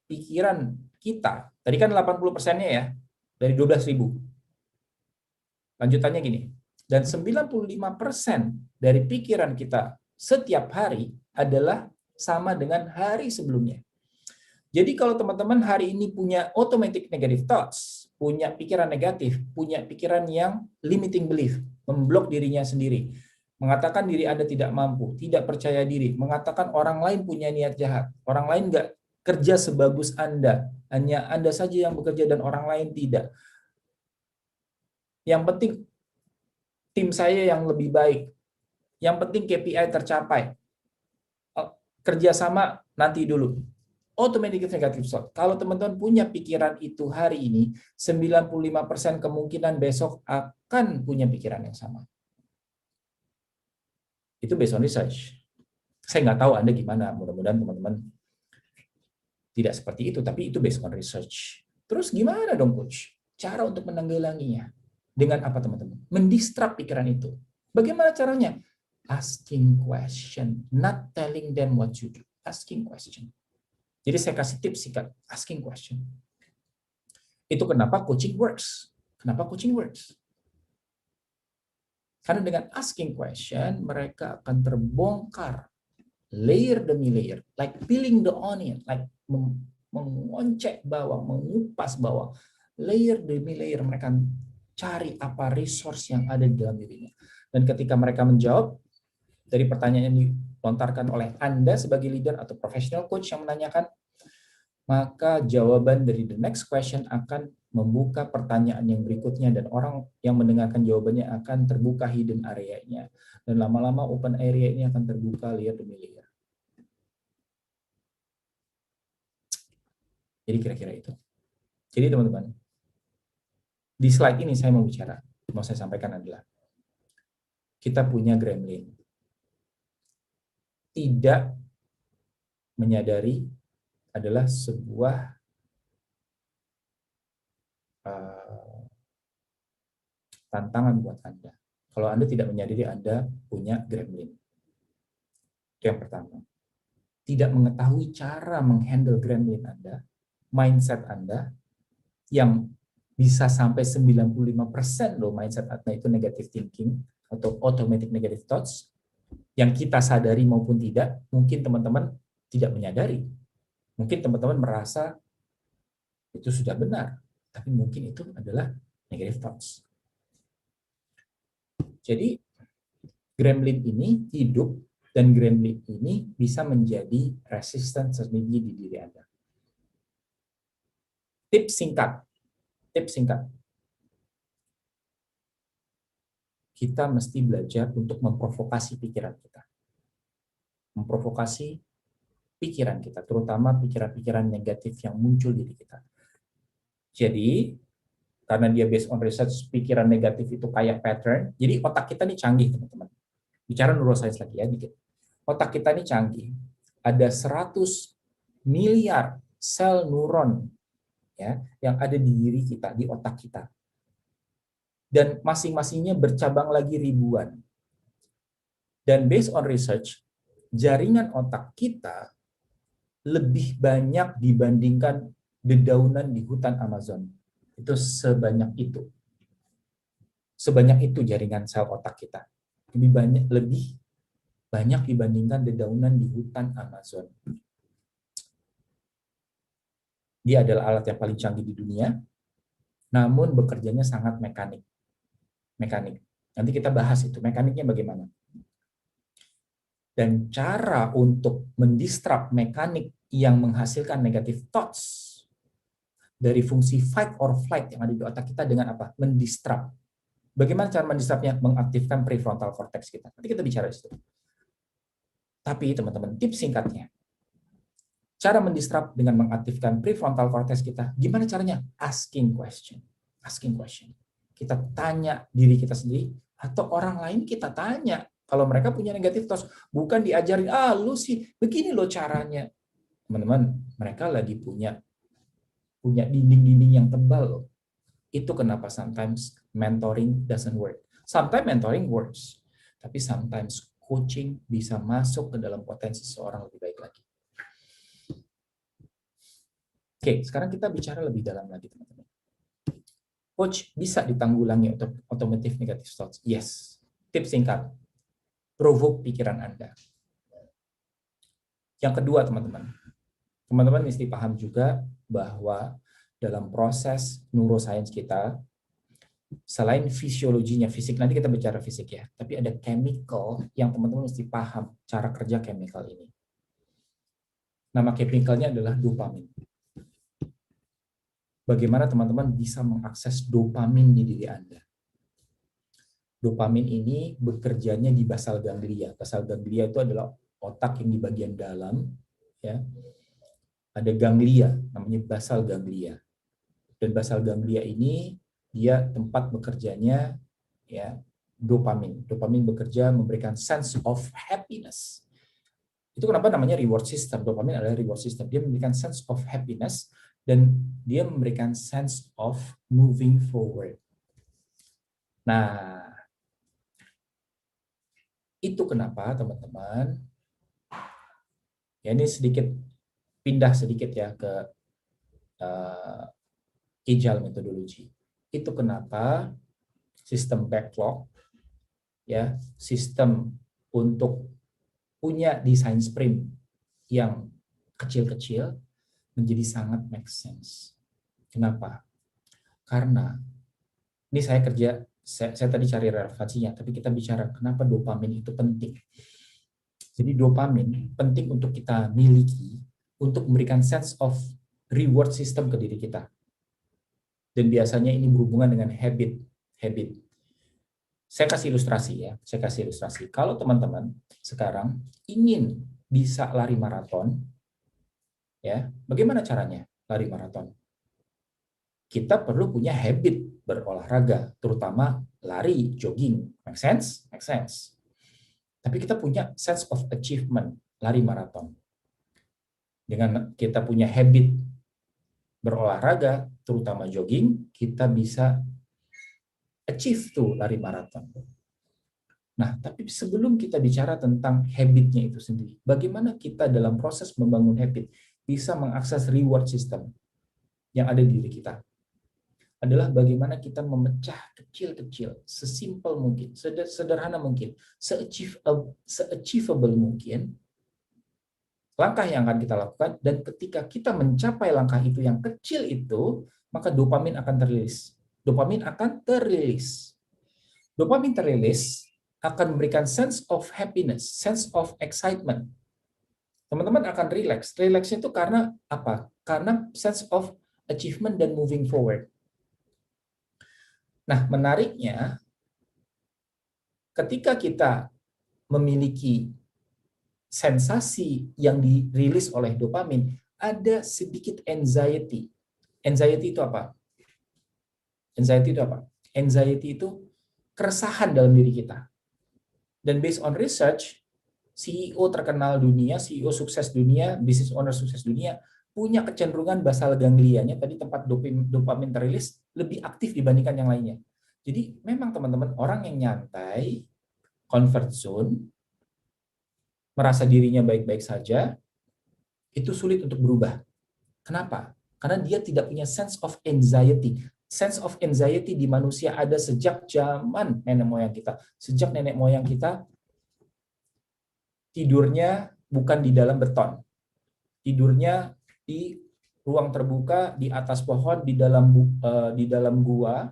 pikiran kita, tadi kan 80%-nya ya, dari 12.000. Lanjutannya gini, dan 95% dari pikiran kita setiap hari adalah sama dengan hari sebelumnya. Jadi kalau teman-teman hari ini punya automatic negative thoughts, punya pikiran negatif, punya pikiran yang limiting belief, memblok dirinya sendiri, mengatakan diri Anda tidak mampu, tidak percaya diri, mengatakan orang lain punya niat jahat, orang lain nggak kerja sebagus Anda, hanya Anda saja yang bekerja dan orang lain tidak. Yang penting tim saya yang lebih baik. Yang penting KPI tercapai. Kerjasama nanti dulu. Automatic negative thought. Kalau teman-teman punya pikiran itu hari ini, 95% kemungkinan besok akan punya pikiran yang sama. Itu based on research. Saya nggak tahu Anda gimana. Mudah-mudahan teman-teman tidak seperti itu, tapi itu based on research. Terus gimana dong, Coach? Cara untuk menanggulanginya. Dengan apa teman-teman? Mendistract pikiran itu. Bagaimana caranya? Asking question, not telling them what you do. Asking question. Jadi saya kasih tips singkat, asking question. Itu kenapa coaching works. Kenapa coaching works? Karena dengan asking question, mereka akan terbongkar layer demi layer, like peeling the onion, like mengoncek bawang, mengupas bawang, layer demi layer mereka cari apa resource yang ada di dalam dirinya. Dan ketika mereka menjawab dari pertanyaan yang dilontarkan oleh Anda sebagai leader atau professional coach yang menanyakan, maka jawaban dari the next question akan membuka pertanyaan yang berikutnya dan orang yang mendengarkan jawabannya akan terbuka hidden area-nya. Dan lama-lama open area ini akan terbuka layer demi layer. Jadi kira-kira itu. Jadi teman-teman, di slide ini saya mau saya sampaikan adalah kita punya gremlin. Tidak menyadari adalah sebuah tantangan buat Anda. Kalau Anda tidak menyadari Anda punya gremlin. Itu yang pertama. Tidak mengetahui cara menghandle gremlin Anda, mindset Anda, yang bisa sampai 95% loh mindset Anda itu negative thinking atau automatic negative thoughts, yang kita sadari maupun tidak, mungkin teman-teman tidak menyadari. Mungkin teman-teman merasa itu sudah benar, tapi mungkin itu adalah negative thoughts. Jadi, gremlin ini hidup dan gremlin ini bisa menjadi resistant sendiri di diri Anda. Tips singkat. Kita mesti belajar untuk memprovokasi pikiran kita. Memprovokasi pikiran kita, terutama pikiran-pikiran negatif yang muncul di diri kita. Jadi, karena dia based on research, pikiran negatif itu kayak pattern. Jadi otak kita ini canggih, teman-teman. Bicara neuroscience lagi ya, dikit. Otak kita ini canggih. Ada 100 miliar sel neuron ya, yang ada di diri kita, di otak kita. Dan masing-masingnya bercabang lagi ribuan. Dan based on research, jaringan otak kita lebih banyak dibandingkan dedaunan di hutan Amazon. Itu sebanyak itu. Sebanyak itu jaringan sel otak kita. Lebih banyak dibandingkan dedaunan di hutan Amazon. Dia adalah alat yang paling canggih di dunia, namun bekerjanya sangat mekanik. Nanti kita bahas itu, mekaniknya bagaimana. Dan cara untuk mendistract mekanik yang menghasilkan negative thoughts dari fungsi fight or flight yang ada di otak kita dengan apa? Mendistract. Bagaimana cara mendistraptnya? Mengaktifkan prefrontal cortex kita. Nanti kita bicara di situ. Tapi teman-teman, tips singkatnya. Cara mendistract dengan mengaktifkan prefrontal cortex kita, gimana caranya? Asking question. Kita tanya diri kita sendiri, atau orang lain kita tanya. Kalau mereka punya negatif thoughts, bukan diajarin, lu sih begini loh caranya. Teman-teman, mereka lagi punya dinding-dinding yang tebal loh. Itu kenapa sometimes mentoring doesn't work. Sometimes mentoring works, tapi sometimes coaching bisa masuk ke dalam potensi seseorang lebih baik lagi. Oke, sekarang kita bicara lebih dalam lagi, teman-teman. Coach bisa ditanggulangi untuk automotive negative thoughts? Yes. Tips singkat. Provoke pikiran Anda. Yang kedua, teman-teman. Teman-teman mesti paham juga bahwa dalam proses neuroscience kita, selain fisiologinya, fisik, nanti kita bicara fisik ya, tapi ada chemical yang teman-teman mesti paham cara kerja chemical ini. Nama chemicalnya adalah dopamin. Bagaimana teman-teman bisa mengakses dopamin di diri Anda? Dopamin ini bekerjanya di basal ganglia. Basal ganglia itu adalah otak yang di bagian dalam, ya. Ada ganglia, namanya basal ganglia. Dan basal ganglia ini dia tempat bekerjanya ya dopamin. Dopamin bekerja memberikan sense of happiness. Itu kenapa namanya reward system. Dopamin adalah reward system. Dia memberikan sense of happiness dan dia memberikan sense of moving forward. Nah, itu kenapa teman-teman, ya ini pindah sedikit ya ke agile methodology. Itu kenapa sistem backlog, ya sistem untuk punya desain sprint yang kecil-kecil menjadi sangat make sense. Kenapa? Karena ini saya tadi cari relevansinya, tapi kita bicara kenapa dopamin itu penting. Jadi dopamin penting untuk kita miliki untuk memberikan sense of reward system ke diri kita. Dan biasanya ini berhubungan dengan habit. Saya kasih ilustrasi. Kalau teman-teman sekarang ingin bisa lari maraton, ya, bagaimana caranya lari maraton? Kita perlu punya habit berolahraga, terutama lari, jogging. Make sense? Make sense. Tapi kita punya sense of achievement, lari maraton. Dengan kita punya habit berolahraga, terutama jogging, kita bisa achieve tuh lari maraton. Nah, tapi sebelum kita bicara tentang habitnya itu sendiri, bagaimana kita dalam proses membangun habit bisa mengakses reward system yang ada di diri kita? Adalah bagaimana kita memecah kecil-kecil, sesimpel mungkin, sederhana mungkin, se-achievable mungkin, langkah yang akan kita lakukan, dan ketika kita mencapai langkah itu yang kecil itu, maka dopamin akan terilis. Dopamin terilis akan memberikan sense of happiness, sense of excitement. Teman-teman akan relax. Relaxnya itu karena apa? Karena sense of achievement dan moving forward. Nah, menariknya, ketika kita memiliki sensasi yang dirilis oleh dopamin, ada sedikit anxiety. Anxiety itu apa? Anxiety itu keresahan dalam diri kita. Dan based on research, CEO terkenal dunia, CEO sukses dunia, business owner sukses dunia, punya kecenderungan basal ganglianya, tadi tempat dopamin terilis, lebih aktif dibandingkan yang lainnya. Jadi memang teman-teman, orang yang nyantai, comfort zone, merasa dirinya baik-baik saja, itu sulit untuk berubah. Kenapa? Karena dia tidak punya sense of anxiety. Sense of anxiety di manusia ada sejak zaman nenek moyang kita. Sejak nenek moyang kita tidurnya bukan di dalam beton. Tidurnya di ruang terbuka, di atas pohon, di dalam gua,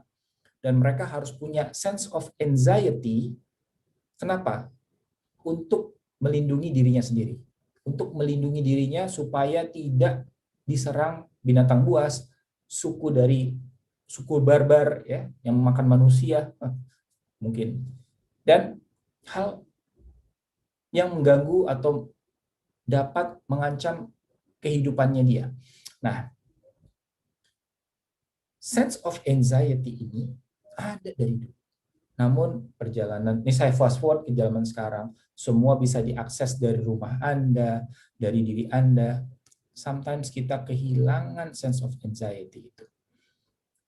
dan mereka harus punya sense of anxiety. Kenapa? Untuk melindungi dirinya sendiri. Untuk melindungi dirinya supaya tidak diserang binatang buas, suku barbar ya yang memakan manusia mungkin, dan hal yang mengganggu atau dapat mengancam kehidupannya dia. Nah, sense of anxiety ini ada dari dulu. Namun perjalanan, ini saya fast forward ke zaman sekarang, semua bisa diakses dari rumah Anda, dari diri Anda. Sometimes kita kehilangan sense of anxiety itu.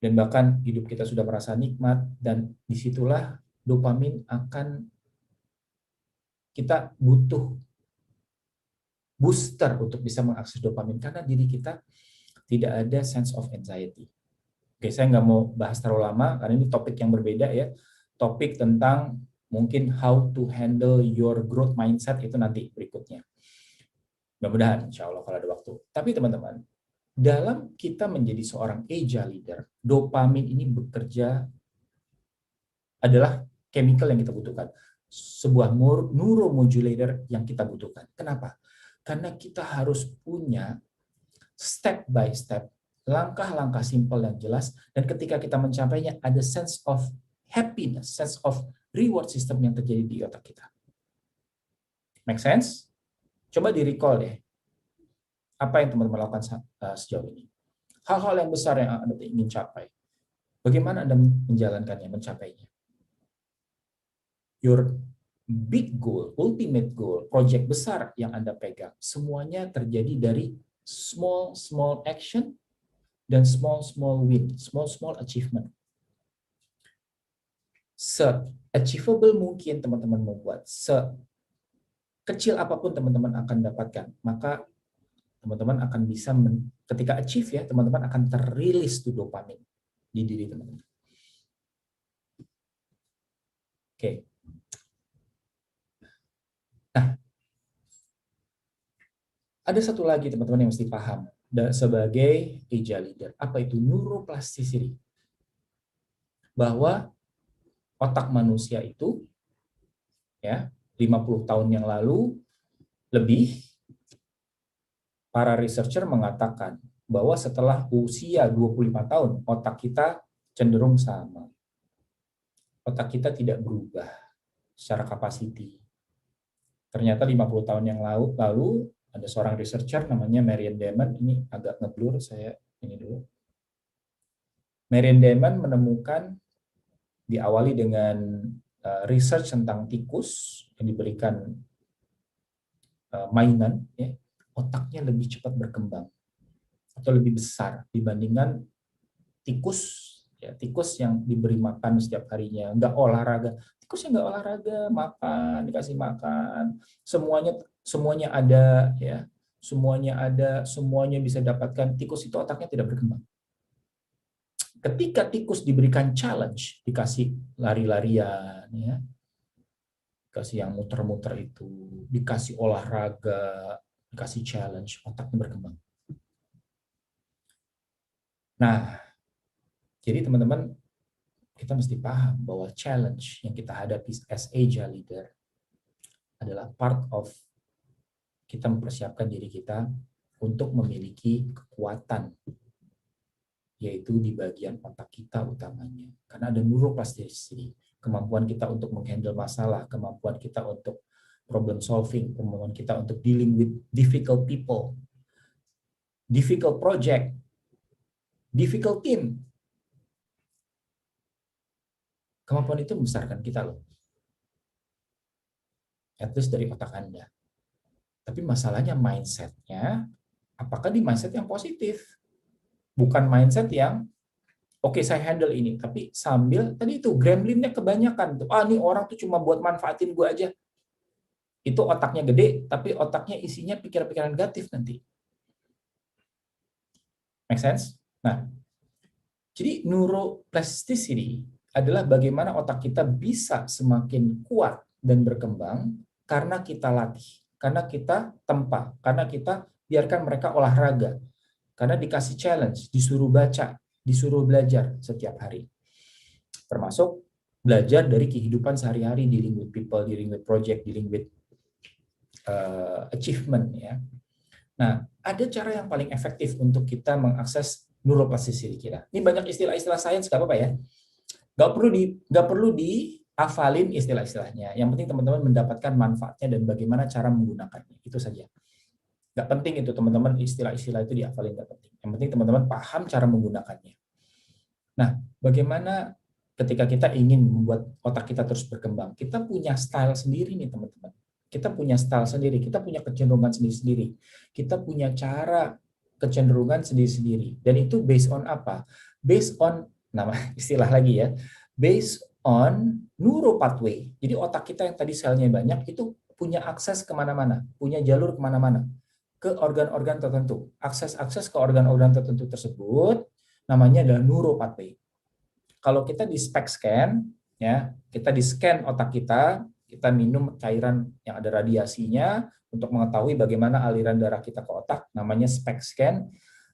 Dan bahkan hidup kita sudah merasa nikmat, dan disitulah dopamin akan, kita butuh booster untuk bisa mengakses dopamin, karena diri kita tidak ada sense of anxiety. Oke, saya nggak mau bahas terlalu lama, karena ini topik yang berbeda ya. Topik tentang mungkin how to handle your growth mindset itu nanti berikutnya. Mudah-mudahan, insya Allah kalau ada waktu. Tapi teman-teman, dalam kita menjadi seorang agile leader, dopamin ini bekerja adalah chemical yang kita butuhkan. Sebuah neuromodulator yang kita butuhkan. Kenapa? Karena kita harus punya step by step, langkah-langkah simpel yang jelas, dan ketika kita mencapainya ada sense of happiness, sense of reward system yang terjadi di otak kita. Make sense? Coba di-recall deh. Apa yang teman-teman lakukan sejauh ini? Hal-hal yang besar yang Anda ingin capai. Bagaimana Anda menjalankannya, mencapainya? Your big goal, ultimate goal, project besar yang Anda pegang, semuanya terjadi dari small action dan small win, small achievement. Se-achievable mungkin teman-teman membuat, sekecil apapun teman-teman akan dapatkan, maka teman-teman akan bisa, ketika achieve ya, teman-teman akan terilis tuh dopamin di diri teman-teman. Oke. Nah, ada satu lagi teman-teman yang mesti paham sebagai agile leader. Apa itu neuroplasticity? Bahwa otak manusia itu ya 50 tahun yang lalu lebih, para researcher mengatakan bahwa setelah usia 25 tahun otak kita cenderung sama. Otak kita tidak berubah secara capacity. Ternyata 50 tahun yang lalu ada seorang researcher namanya Marian Damon, ini agak ngeblur saya ini dulu. Marian Damon menemukan, diawali dengan research tentang tikus yang diberikan mainan, ya, otaknya lebih cepat berkembang atau lebih besar dibandingkan tikus, ya, tikus yang diberi makan setiap harinya, nggak olahraga. Tikus yang nggak olahraga, makan, dikasih makan, semuanya ada, ya, semuanya bisa dapatkan. Tikus itu otaknya tidak berkembang. Ketika tikus diberikan challenge, dikasih lari-larian, ya, dikasih yang muter-muter itu, dikasih olahraga, dikasih challenge, otaknya berkembang. Nah, jadi teman-teman, kita mesti paham bahwa challenge yang kita hadapi as agile leader adalah part of kita mempersiapkan diri kita untuk memiliki kekuatan, yaitu di bagian otak kita utamanya. Karena ada neuroplasticity, kemampuan kita untuk menghandle masalah, kemampuan kita untuk problem solving, kemampuan kita untuk dealing with difficult people, difficult project, difficult team. Kemampuan itu membesarkan kita loh. At least dari otak Anda. Tapi masalahnya mindset-nya, Apakah di mindset yang positif? Bukan mindset yang oke, saya handle ini, tapi sambil tadi itu gremlinnya kebanyakan tuh. Nih orang tuh cuma buat manfaatin gue aja. Itu otaknya gede, tapi otaknya isinya pikiran-pikiran negatif nanti. Make sense? Nah, jadi neuroplasticity adalah bagaimana otak kita bisa semakin kuat dan berkembang karena kita latih, karena kita tempa, karena kita biarkan mereka olahraga, karena dikasih challenge, disuruh baca, disuruh belajar setiap hari. Termasuk belajar dari kehidupan sehari-hari, dealing with people, dealing with project, dealing with achievement. Ya. Nah, ada cara yang paling efektif untuk kita mengakses neuroplasticity kita. Ini banyak istilah-istilah sains, nggak apa-apa ya. Nggak perlu dihafalin istilah-istilahnya. Yang penting teman-teman mendapatkan manfaatnya dan bagaimana cara menggunakannya. Itu saja. Nggak penting itu teman-teman istilah-istilah itu dihafalin, nggak penting. Yang penting teman-teman paham cara menggunakannya. Nah, bagaimana ketika kita ingin membuat otak kita terus berkembang? Kita punya style sendiri nih teman-teman. Kita punya style sendiri, kita punya kecenderungan sendiri-sendiri. Kita punya cara kecenderungan sendiri-sendiri. Dan itu based on apa? Based on, nama istilah lagi ya, based on neuro pathway. Jadi otak kita yang tadi selnya banyak, itu punya akses kemana-mana, punya jalur kemana-mana, ke organ-organ tertentu. Akses-akses ke organ-organ tertentu tersebut namanya adalah neuro pathway. Kalau kita di SPECT scan, ya, kita di scan otak kita minum cairan yang ada radiasinya untuk mengetahui bagaimana aliran darah kita ke otak, namanya SPECT scan,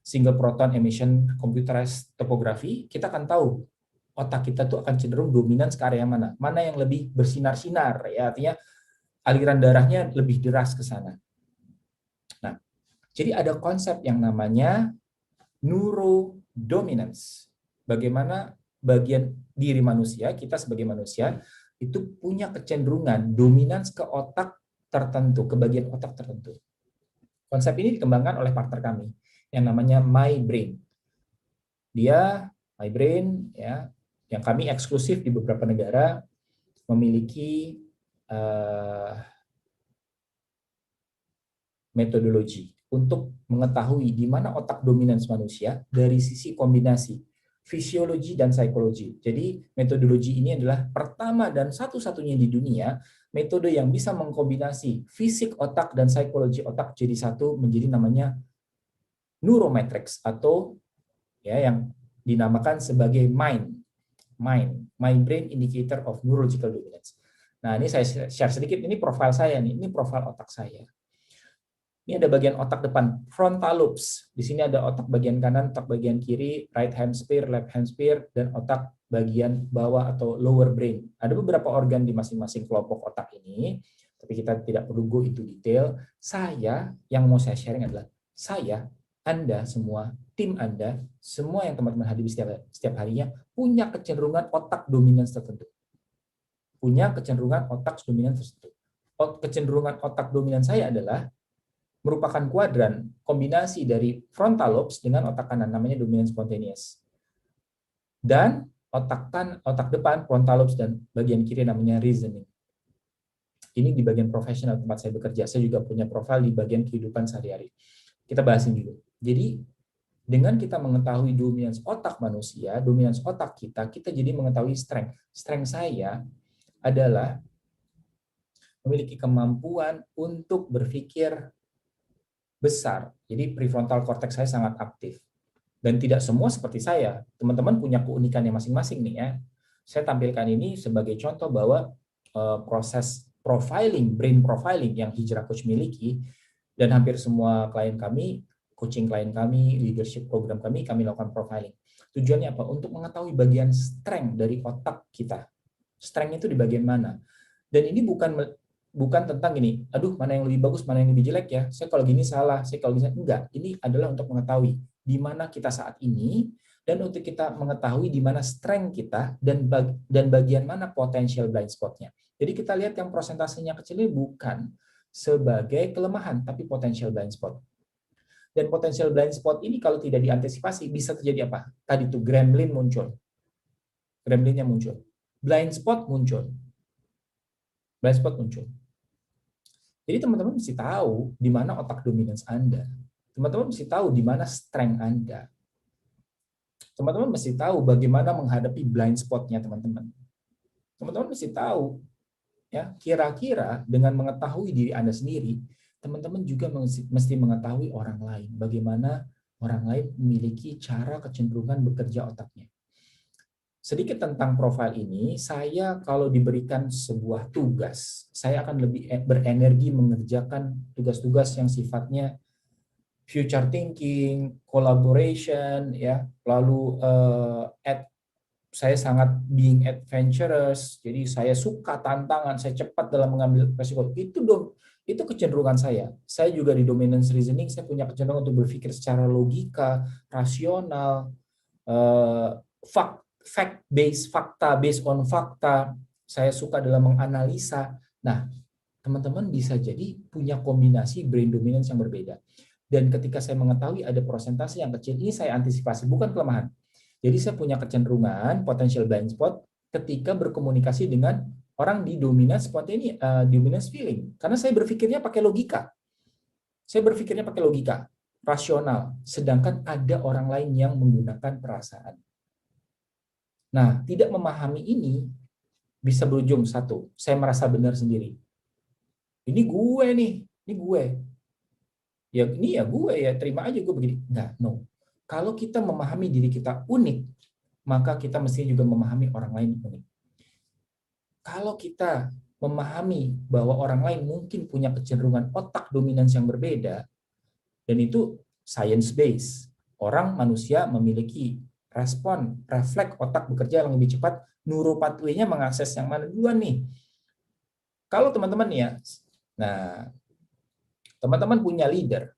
single proton emission computerized topography. Kita akan tahu otak kita tuh akan cenderung dominan ke area mana, mana yang lebih bersinar-sinar, ya, artinya aliran darahnya lebih deras ke sana. Nah, jadi ada konsep yang namanya neurodominance. Bagaimana bagian diri manusia, kita sebagai manusia, itu punya kecenderungan dominans ke otak tertentu, ke bagian otak tertentu. Konsep ini dikembangkan oleh partner kami yang namanya My Brain. Dia My Brain ya, yang kami eksklusif di beberapa negara memiliki metodologi untuk mengetahui di mana otak dominans manusia dari sisi kombinasi fisiologi dan psikologi. Jadi metodologi ini adalah pertama dan satu-satunya di dunia metode yang bisa mengkombinasi fisik otak dan psikologi otak jadi satu, menjadi namanya neuromatrix atau ya yang dinamakan sebagai My Brain Indicator of Neurological Dominance. Nah, ini saya share sedikit, ini profil saya nih, ini profil otak saya. Ini ada bagian otak depan, frontal lobes. Di sini ada otak bagian kanan, otak bagian kiri, right hemisphere, left hemisphere, dan otak bagian bawah atau lower brain. Ada beberapa organ di masing-masing kelompok otak ini, tapi kita tidak perlu go into detail. Yang mau saya sharing adalah saya, Anda semua, tim Anda, semua yang teman-teman hadiri setiap harinya, punya kecenderungan otak dominan tertentu. Punya kecenderungan otak dominan tertentu. Kecenderungan otak dominan saya adalah merupakan kuadran kombinasi dari frontal lobes dengan otak kanan, namanya dominant spontaneous. Dan otak depan, frontal lobes, dan bagian kiri namanya reasoning. Ini di bagian profesional tempat saya bekerja. Saya juga punya profil di bagian kehidupan sehari-hari. Kita bahasin dulu. Jadi, dengan kita mengetahui dominans otak manusia, dominans otak kita jadi mengetahui strength. Strength saya adalah memiliki kemampuan untuk berpikir besar. Jadi prefrontal cortex saya sangat aktif. Dan tidak semua seperti saya. Teman-teman punya keunikannya masing-masing nih ya. Saya tampilkan ini sebagai contoh bahwa proses profiling, brain profiling yang Hijrah Coach miliki, dan hampir semua klien kami, coaching klien kami, leadership program kami lakukan profiling. Tujuannya apa? Untuk mengetahui bagian strength dari otak kita. Strength itu di bagian mana? Dan ini bukan tentang gini, aduh mana yang lebih bagus, mana yang lebih jelek ya, saya kalau gini salah, saya kalau gini enggak. Ini adalah untuk mengetahui di mana kita saat ini, dan untuk kita mengetahui di mana strength kita, dan bagian mana potential blind spot-nya. Jadi kita lihat yang prosentasenya kecil ini bukan sebagai kelemahan, tapi potential blind spot. Dan potential blind spot ini kalau tidak diantisipasi, bisa terjadi apa? Tadi tuh gremlin muncul. Gremlinnya muncul. Blind spot muncul. Blind spot muncul. Jadi teman-teman mesti tahu di mana otak dominans Anda. teman-teman mesti tahu di mana strength Anda. Teman-teman mesti tahu bagaimana menghadapi blind spot-nya teman-teman. Teman-teman mesti tahu, ya, kira-kira dengan mengetahui diri Anda sendiri, teman-teman juga mesti mengetahui orang lain. Bagaimana orang lain memiliki cara kecenderungan bekerja otaknya. Sedikit tentang profil ini, saya kalau diberikan sebuah tugas, saya akan lebih berenergi mengerjakan tugas-tugas yang sifatnya future thinking, collaboration, ya, lalu saya sangat being adventurous, jadi saya suka tantangan, saya cepat dalam mengambil resiko. Itu kecenderungan saya. Saya juga di dominance reasoning, saya punya kecenderungan untuk berpikir secara logika, rasional, fact based, fakta based on fakta. Saya suka dalam menganalisa. Nah, teman-teman bisa jadi punya kombinasi brain dominance yang berbeda. Dan ketika saya mengetahui ada persentase yang kecil, ini saya antisipasi, bukan kelemahan. Jadi saya punya kecenderungan, potential blind spot, ketika berkomunikasi dengan orang di dominance dominance feeling. Karena saya berpikirnya pakai logika. Saya berpikirnya pakai logika, rasional. Sedangkan ada orang lain yang menggunakan perasaan. Nah, tidak memahami ini bisa berujung satu, saya merasa benar sendiri. Ini gue nih, ini gue. Ya ini ya gue, ya terima aja gue begini. Enggak, no. Kalau kita memahami diri kita unik, maka kita mesti juga memahami orang lain unik. Kalau kita memahami bahwa orang lain mungkin punya kecenderungan otak dominans yang berbeda, dan itu science based. Orang manusia memiliki respon, refleks otak bekerja yang lebih cepat, neuropathway-nya mengakses yang mana duluan nih. Kalau teman-teman ya, nah, teman-teman punya leader,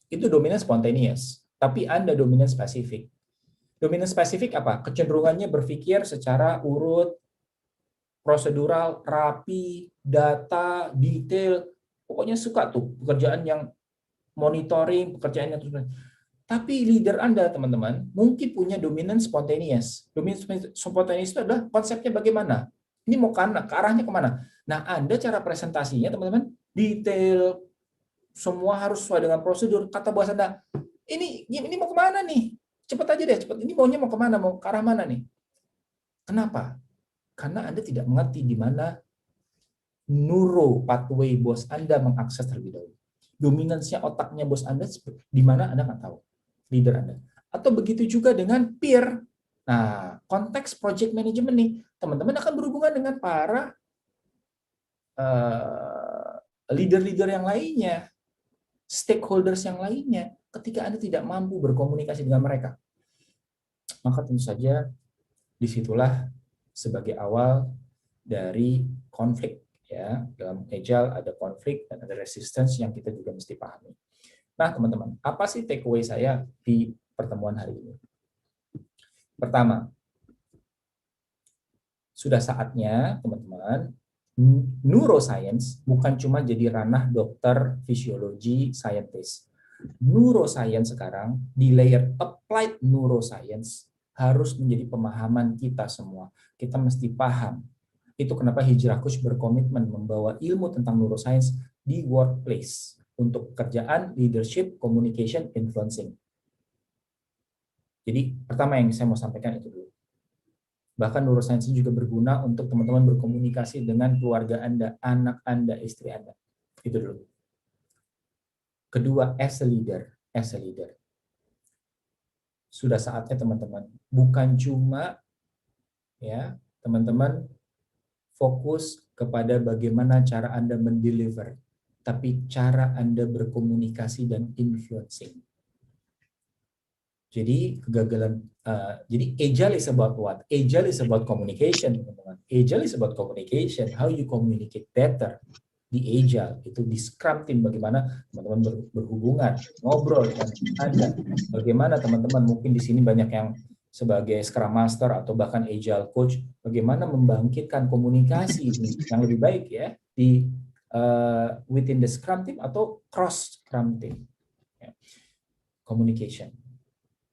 itu dominan spontaneous, tapi Anda dominan spesifik. Dominan spesifik apa? Kecenderungannya berpikir secara urut, prosedural, rapi, data, detail, pokoknya suka tuh pekerjaan yang monitoring, pekerjaan yang terus. Tapi leader Anda, teman-teman, mungkin punya dominan spontaneous. Dominan spontaneous itu adalah konsepnya bagaimana? Ini mau ke arahnya kemana? Nah, Anda cara presentasinya, teman-teman, detail, semua harus sesuai dengan prosedur. Kata bos Anda, ini mau kemana nih? Cepat aja deh, cepat. Ini maunya mau kemana? Mau ke arah mana nih? Kenapa? Karena Anda tidak mengerti di mana neuro pathway bos Anda mengakses terlebih dahulu. Dominansinya otaknya bos Anda di mana Anda nggak tahu. Leader Anda. Atau begitu juga dengan peer. Nah, konteks project management nih, teman-teman akan berhubungan dengan para leader-leader yang lainnya, stakeholders yang lainnya, ketika Anda tidak mampu berkomunikasi dengan mereka. Maka tentu saja disitulah sebagai awal dari konflik. Ya, dalam agile ada konflik dan ada resistance yang kita juga mesti pahami. Nah, teman-teman, apa sih takeaway saya di pertemuan hari ini? Pertama, sudah saatnya, teman-teman, neuroscience bukan cuma jadi ranah dokter, fisiologi, scientist. Neuroscience sekarang, di layer applied neuroscience, harus menjadi pemahaman kita semua. Kita mesti paham. Itu kenapa Hijrah Coach berkomitmen membawa ilmu tentang neuroscience di workplace untuk pekerjaan, leadership, communication, influencing. Jadi pertama yang saya mau sampaikan itu dulu. Bahkan neuroscience juga berguna untuk teman-teman berkomunikasi dengan keluarga Anda, anak Anda, istri Anda. Itu dulu. Kedua, as a leader. Sudah saatnya teman-teman, bukan cuma ya, teman-teman fokus kepada bagaimana cara Anda mendeliver, tapi cara Anda berkomunikasi dan influencing. Jadi kegagalan, jadi agile is about what? Agile is about communication, teman-teman. Agile is about communication. How you communicate better di agile itu di Scrum team, bagaimana teman-teman berhubungan, ngobrol dengan Anda. Bagaimana teman-teman mungkin di sini banyak yang sebagai Scrum Master atau bahkan agile coach, bagaimana membangkitkan komunikasi yang lebih baik ya di within the Scrum team atau cross Scrum team. Ya. Communication.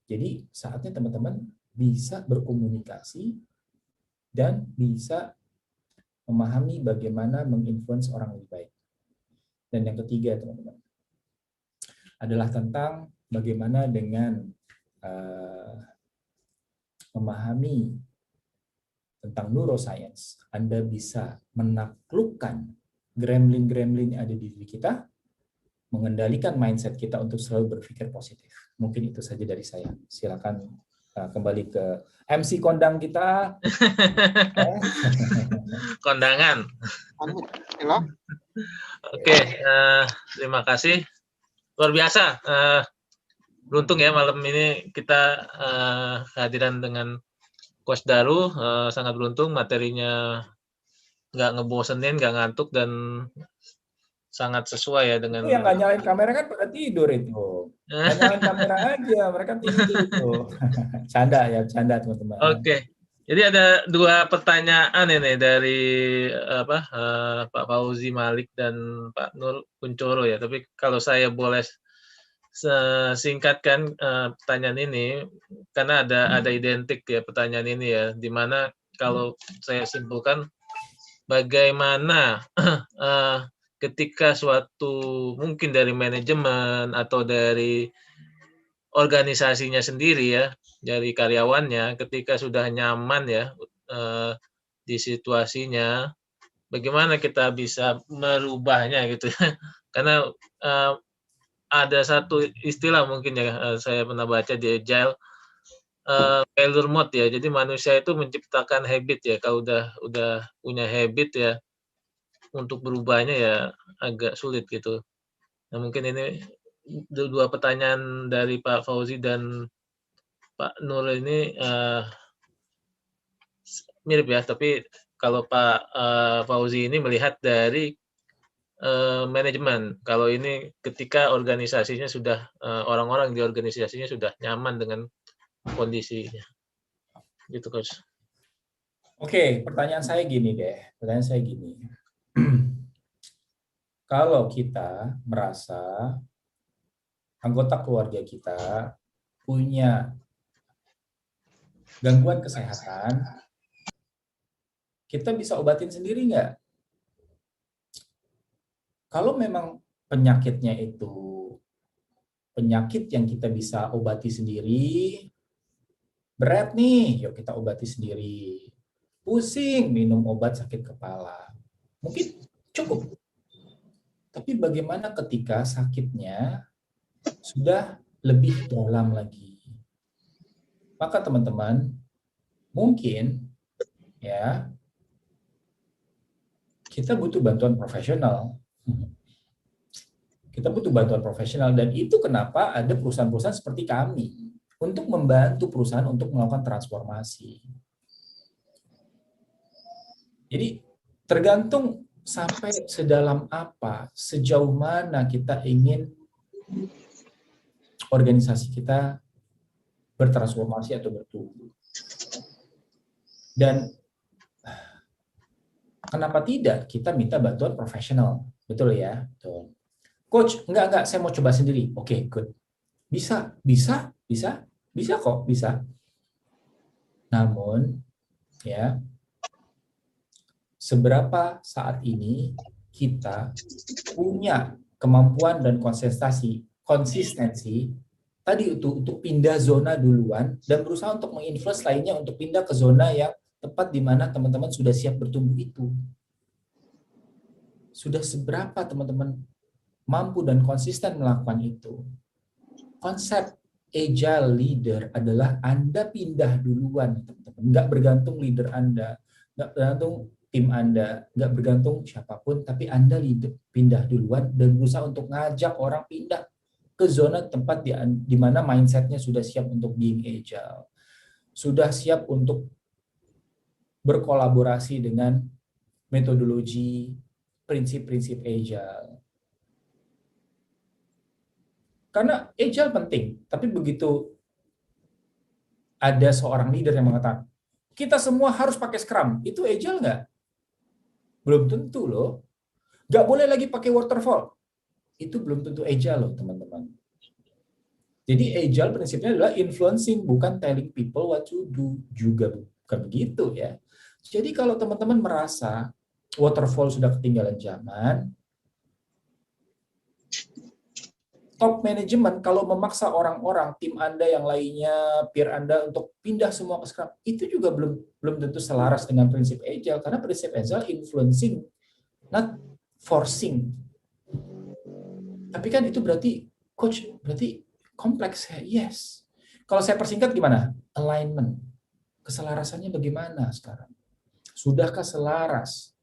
Jadi saatnya teman-teman bisa berkomunikasi dan bisa memahami bagaimana menginfluence orang lebih baik. Dan yang ketiga teman-teman, adalah tentang bagaimana dengan memahami tentang neuroscience, Anda bisa menaklukkan gremlin-gremlin yang ada di diri kita, mengendalikan mindset kita untuk selalu berpikir positif. Mungkin itu saja dari saya. Silakan kembali ke MC kondang kita. Kondangan. Oke, terima kasih. Luar biasa. Beruntung ya malam ini kita kehadiran dengan Coach Daru. Sangat beruntung, materinya nggak ngebosenin, nggak ngantuk, dan sangat sesuai ya dengan... Itu yang nggak nyalain kamera kan pada tidur itu. Nggak nyalain kamera aja, mereka tidur itu. Canda ya, canda teman-teman. Oke. Jadi ada dua pertanyaan ini dari Pak Fauzi Malik dan Pak Nur Kuncoro ya. Tapi kalau saya boleh singkatkan pertanyaan ini, karena ada identik ya pertanyaan ini ya, di mana kalau saya simpulkan bagaimana ketika suatu mungkin dari manajemen atau dari organisasinya sendiri ya, dari karyawannya, ketika sudah nyaman ya di situasinya, bagaimana kita bisa merubahnya gitu ya. Karena ada satu istilah mungkin ya, saya pernah baca di Agile, failure mode ya. Jadi manusia itu menciptakan habit ya. Kalau udah punya habit ya, untuk berubahnya ya agak sulit gitu. Nah, mungkin ini dua pertanyaan dari Pak Fauzi dan Pak Nur ini mirip ya, tapi kalau Pak Fauzi ini melihat dari manajemen. Kalau ini ketika organisasinya sudah, orang-orang di organisasinya sudah nyaman dengan kondisinya. Gitu, Coach. Oke, pertanyaan saya gini deh. Pertanyaan saya gini. Kalau kita merasa anggota keluarga kita punya gangguan kesehatan, kita bisa obatin sendiri nggak? Kalau memang penyakitnya itu penyakit yang kita bisa obati sendiri, berat nih, yuk kita obati sendiri. Pusing, minum obat sakit kepala. Mungkin cukup. Tapi bagaimana ketika sakitnya sudah lebih dalam lagi? Maka teman-teman, mungkin ya kita butuh bantuan profesional. Kita butuh bantuan profesional, dan itu kenapa ada perusahaan-perusahaan seperti kami untuk membantu perusahaan untuk melakukan transformasi. Jadi tergantung sampai sedalam apa, sejauh mana kita ingin organisasi kita bertransformasi atau bertumbuh. Dan kenapa tidak kita minta bantuan profesional, betul ya? Betul. Coach, enggak, saya mau coba sendiri. Oke, good. Bisa kok, bisa. Namun, ya, seberapa saat ini kita punya kemampuan dan konsistensi tadi untuk pindah zona duluan dan berusaha untuk menginfluence lainnya untuk pindah ke zona yang tepat di mana teman-teman sudah siap bertumbuh itu. Sudah seberapa teman-teman mampu dan konsisten melakukan itu? Konsep agile leader adalah Anda pindah duluan, teman-teman. Nggak bergantung leader Anda, nggak bergantung tim Anda, nggak bergantung siapapun, tapi Anda pindah duluan dan berusaha untuk ngajak orang pindah ke zona tempat di mana mindset-nya sudah siap untuk being agile. Sudah siap untuk berkolaborasi dengan metodologi, prinsip-prinsip agile. Karena agile penting, tapi begitu ada seorang leader yang mengatakan, kita semua harus pakai Scrum, itu agile nggak? Belum tentu loh. Nggak boleh lagi pakai waterfall. Itu belum tentu agile loh, teman-teman. Jadi agile prinsipnya adalah influencing, bukan telling people what to do. Juga bukan begitu ya. Jadi kalau teman-teman merasa waterfall sudah ketinggalan zaman, top management kalau memaksa orang-orang, tim Anda yang lainnya, peer Anda untuk pindah semua ke Scrum, itu juga belum tentu selaras dengan prinsip Agile, karena prinsip Agile influencing, not forcing. Tapi kan itu berarti, coach, berarti kompleks ya? Yes. Kalau saya persingkat gimana? Alignment. Keselarasannya bagaimana sekarang? Sudahkah selaras?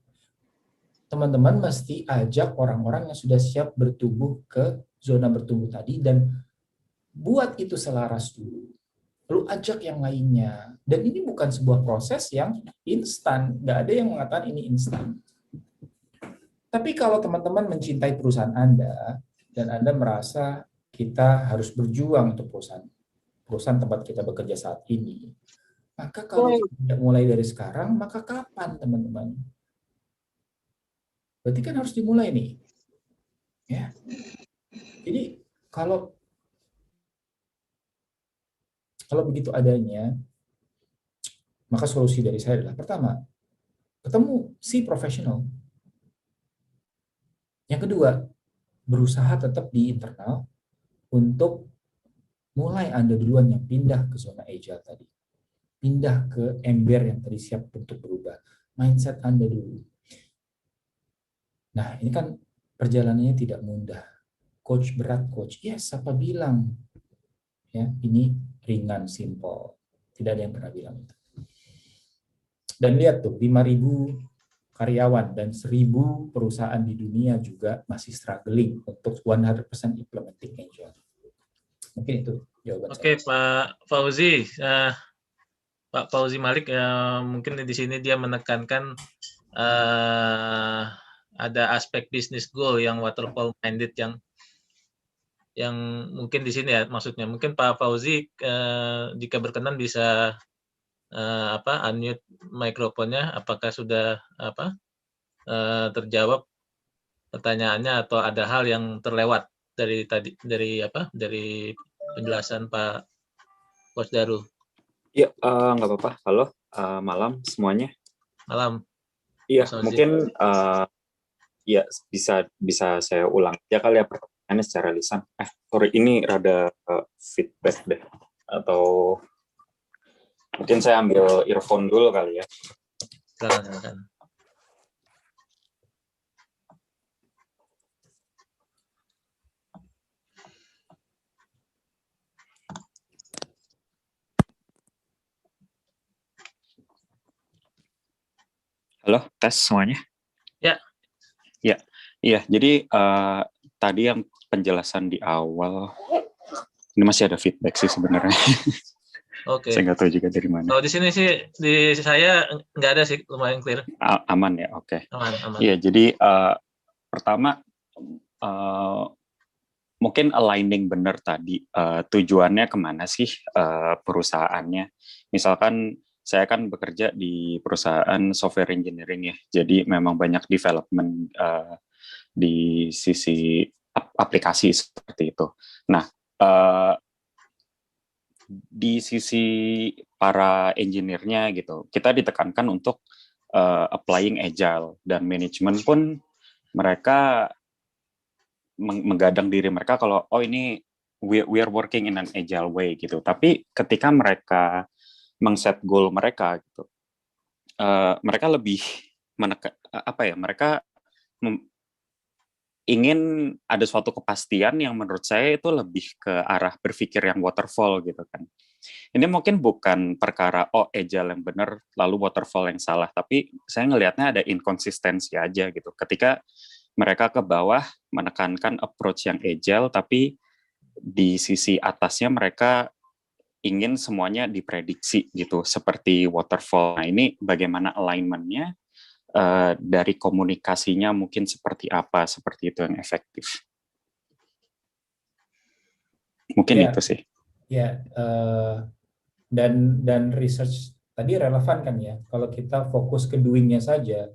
Teman-teman mesti ajak orang-orang yang sudah siap bertumbuh ke zona bertumbuh tadi dan buat itu selaras dulu. Lalu ajak yang lainnya. Dan ini bukan sebuah proses yang instan. Nggak ada yang mengatakan ini instan. Tapi kalau teman-teman mencintai perusahaan Anda dan Anda merasa kita harus berjuang untuk perusahaan tempat kita bekerja saat ini, maka kalau tidak mulai dari sekarang, maka kapan teman-teman? Berarti kan harus dimulai nih. Ya. Jadi kalau begitu adanya, maka solusi dari saya adalah pertama, ketemu si profesional. Yang kedua, berusaha tetap di internal untuk mulai Anda duluan yang pindah ke zona agile tadi. Pindah ke ember yang tadi siap untuk berubah. Mindset Anda dulu. Nah, ini kan perjalanannya tidak mudah. Coach berat, coach. Yes, siapa bilang? Ya, ini ringan, simple. Tidak ada yang pernah bilang itu. Dan lihat tuh, 5.000 karyawan dan 1.000 perusahaan di dunia juga masih struggling untuk 100% implementing Agile. Mungkin itu jawaban saya. Oke, Pak Fauzi. Pak Fauzi Malik, mungkin di sini dia menekankan ada aspek bisnis goal yang waterfall minded yang mungkin di sini ya maksudnya. Mungkin Pak Fauzi jika berkenan bisa unmute mikrofonnya, apakah sudah terjawab pertanyaannya atau ada hal yang terlewat dari penjelasan Pak Coach Daru. Ya, nggak apa-apa. Halo, malam semuanya. Malam. Iya, mungkin ya bisa saya ulang ya kali ya pertanyaannya secara lisan. Sorry, ini rada feedback deh. Atau mungkin saya ambil earphone dulu kali ya. Silakan. Halo, tes semuanya? Ya. Iya. Jadi tadi yang penjelasan di awal, ini masih ada feedback sih sebenarnya. Oke. Saya nggak tahu juga dari mana. Kalau di sini sih di saya nggak ada sih, lumayan clear. Aman ya, oke. Aman. Iya, jadi pertama mungkin aligning benar tadi tujuannya kemana sih perusahaannya. Misalkan saya kan bekerja di perusahaan software engineering ya, jadi memang banyak development di sisi aplikasi seperti itu. Nah, di sisi para engineer-nya gitu, kita ditekankan untuk applying agile, dan manajemen pun mereka menggadang diri mereka kalau ini we are working in an agile way gitu. Tapi ketika mereka meng-set goal mereka gitu, mereka lebih mereka ingin ada suatu kepastian yang menurut saya itu lebih ke arah berpikir yang waterfall gitu kan. Ini mungkin bukan perkara agile yang benar lalu waterfall yang salah, tapi saya ngelihatnya ada inkonsistensi aja gitu. Ketika mereka ke bawah menekankan approach yang agile, tapi di sisi atasnya mereka ingin semuanya diprediksi gitu, seperti waterfall. Nah, ini bagaimana alignment-nya, dari komunikasinya mungkin seperti apa, seperti itu yang efektif. Mungkin itu sih. Ya, dan research tadi relevan kan ya, kalau kita fokus ke doing-nya saja,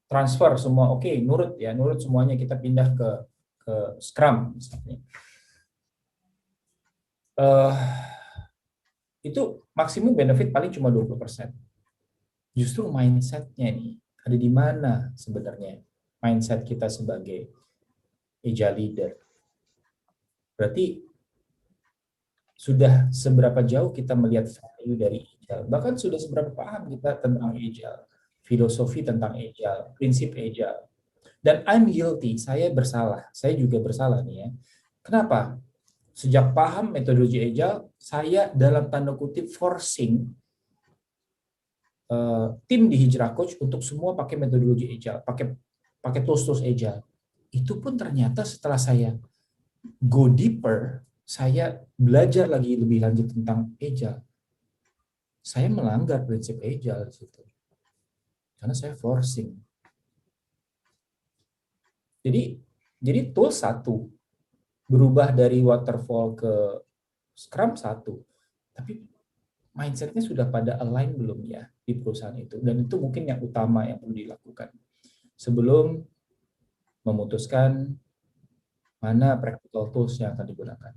transfer semua, oke, nurut semuanya, kita pindah ke Scrum misalnya. Itu maksimum benefit paling cuma 20%. Justru mindset-nya nih, ada di mana sebenarnya mindset kita sebagai agile leader. Berarti sudah seberapa jauh kita melihat value dari Agile, bahkan sudah seberapa paham kita tentang Agile, filosofi tentang Agile, prinsip Agile. Dan I'm guilty, saya bersalah, saya juga bersalah nih ya. Kenapa? Sejak paham metodologi Agile, saya dalam tanda kutip forcing tim di Hijrah Coach untuk semua pakai metodologi Agile, pakai tools Agile. Itu pun ternyata setelah saya go deeper, saya belajar lagi lebih lanjut tentang Agile, saya melanggar prinsip Agile di situ. Karena saya forcing. Jadi tool satu, berubah dari waterfall ke Scrum satu, tapi mindsetnya sudah pada align belum ya di perusahaan itu? Dan itu mungkin yang utama yang perlu dilakukan sebelum memutuskan mana practical tools yang akan digunakan.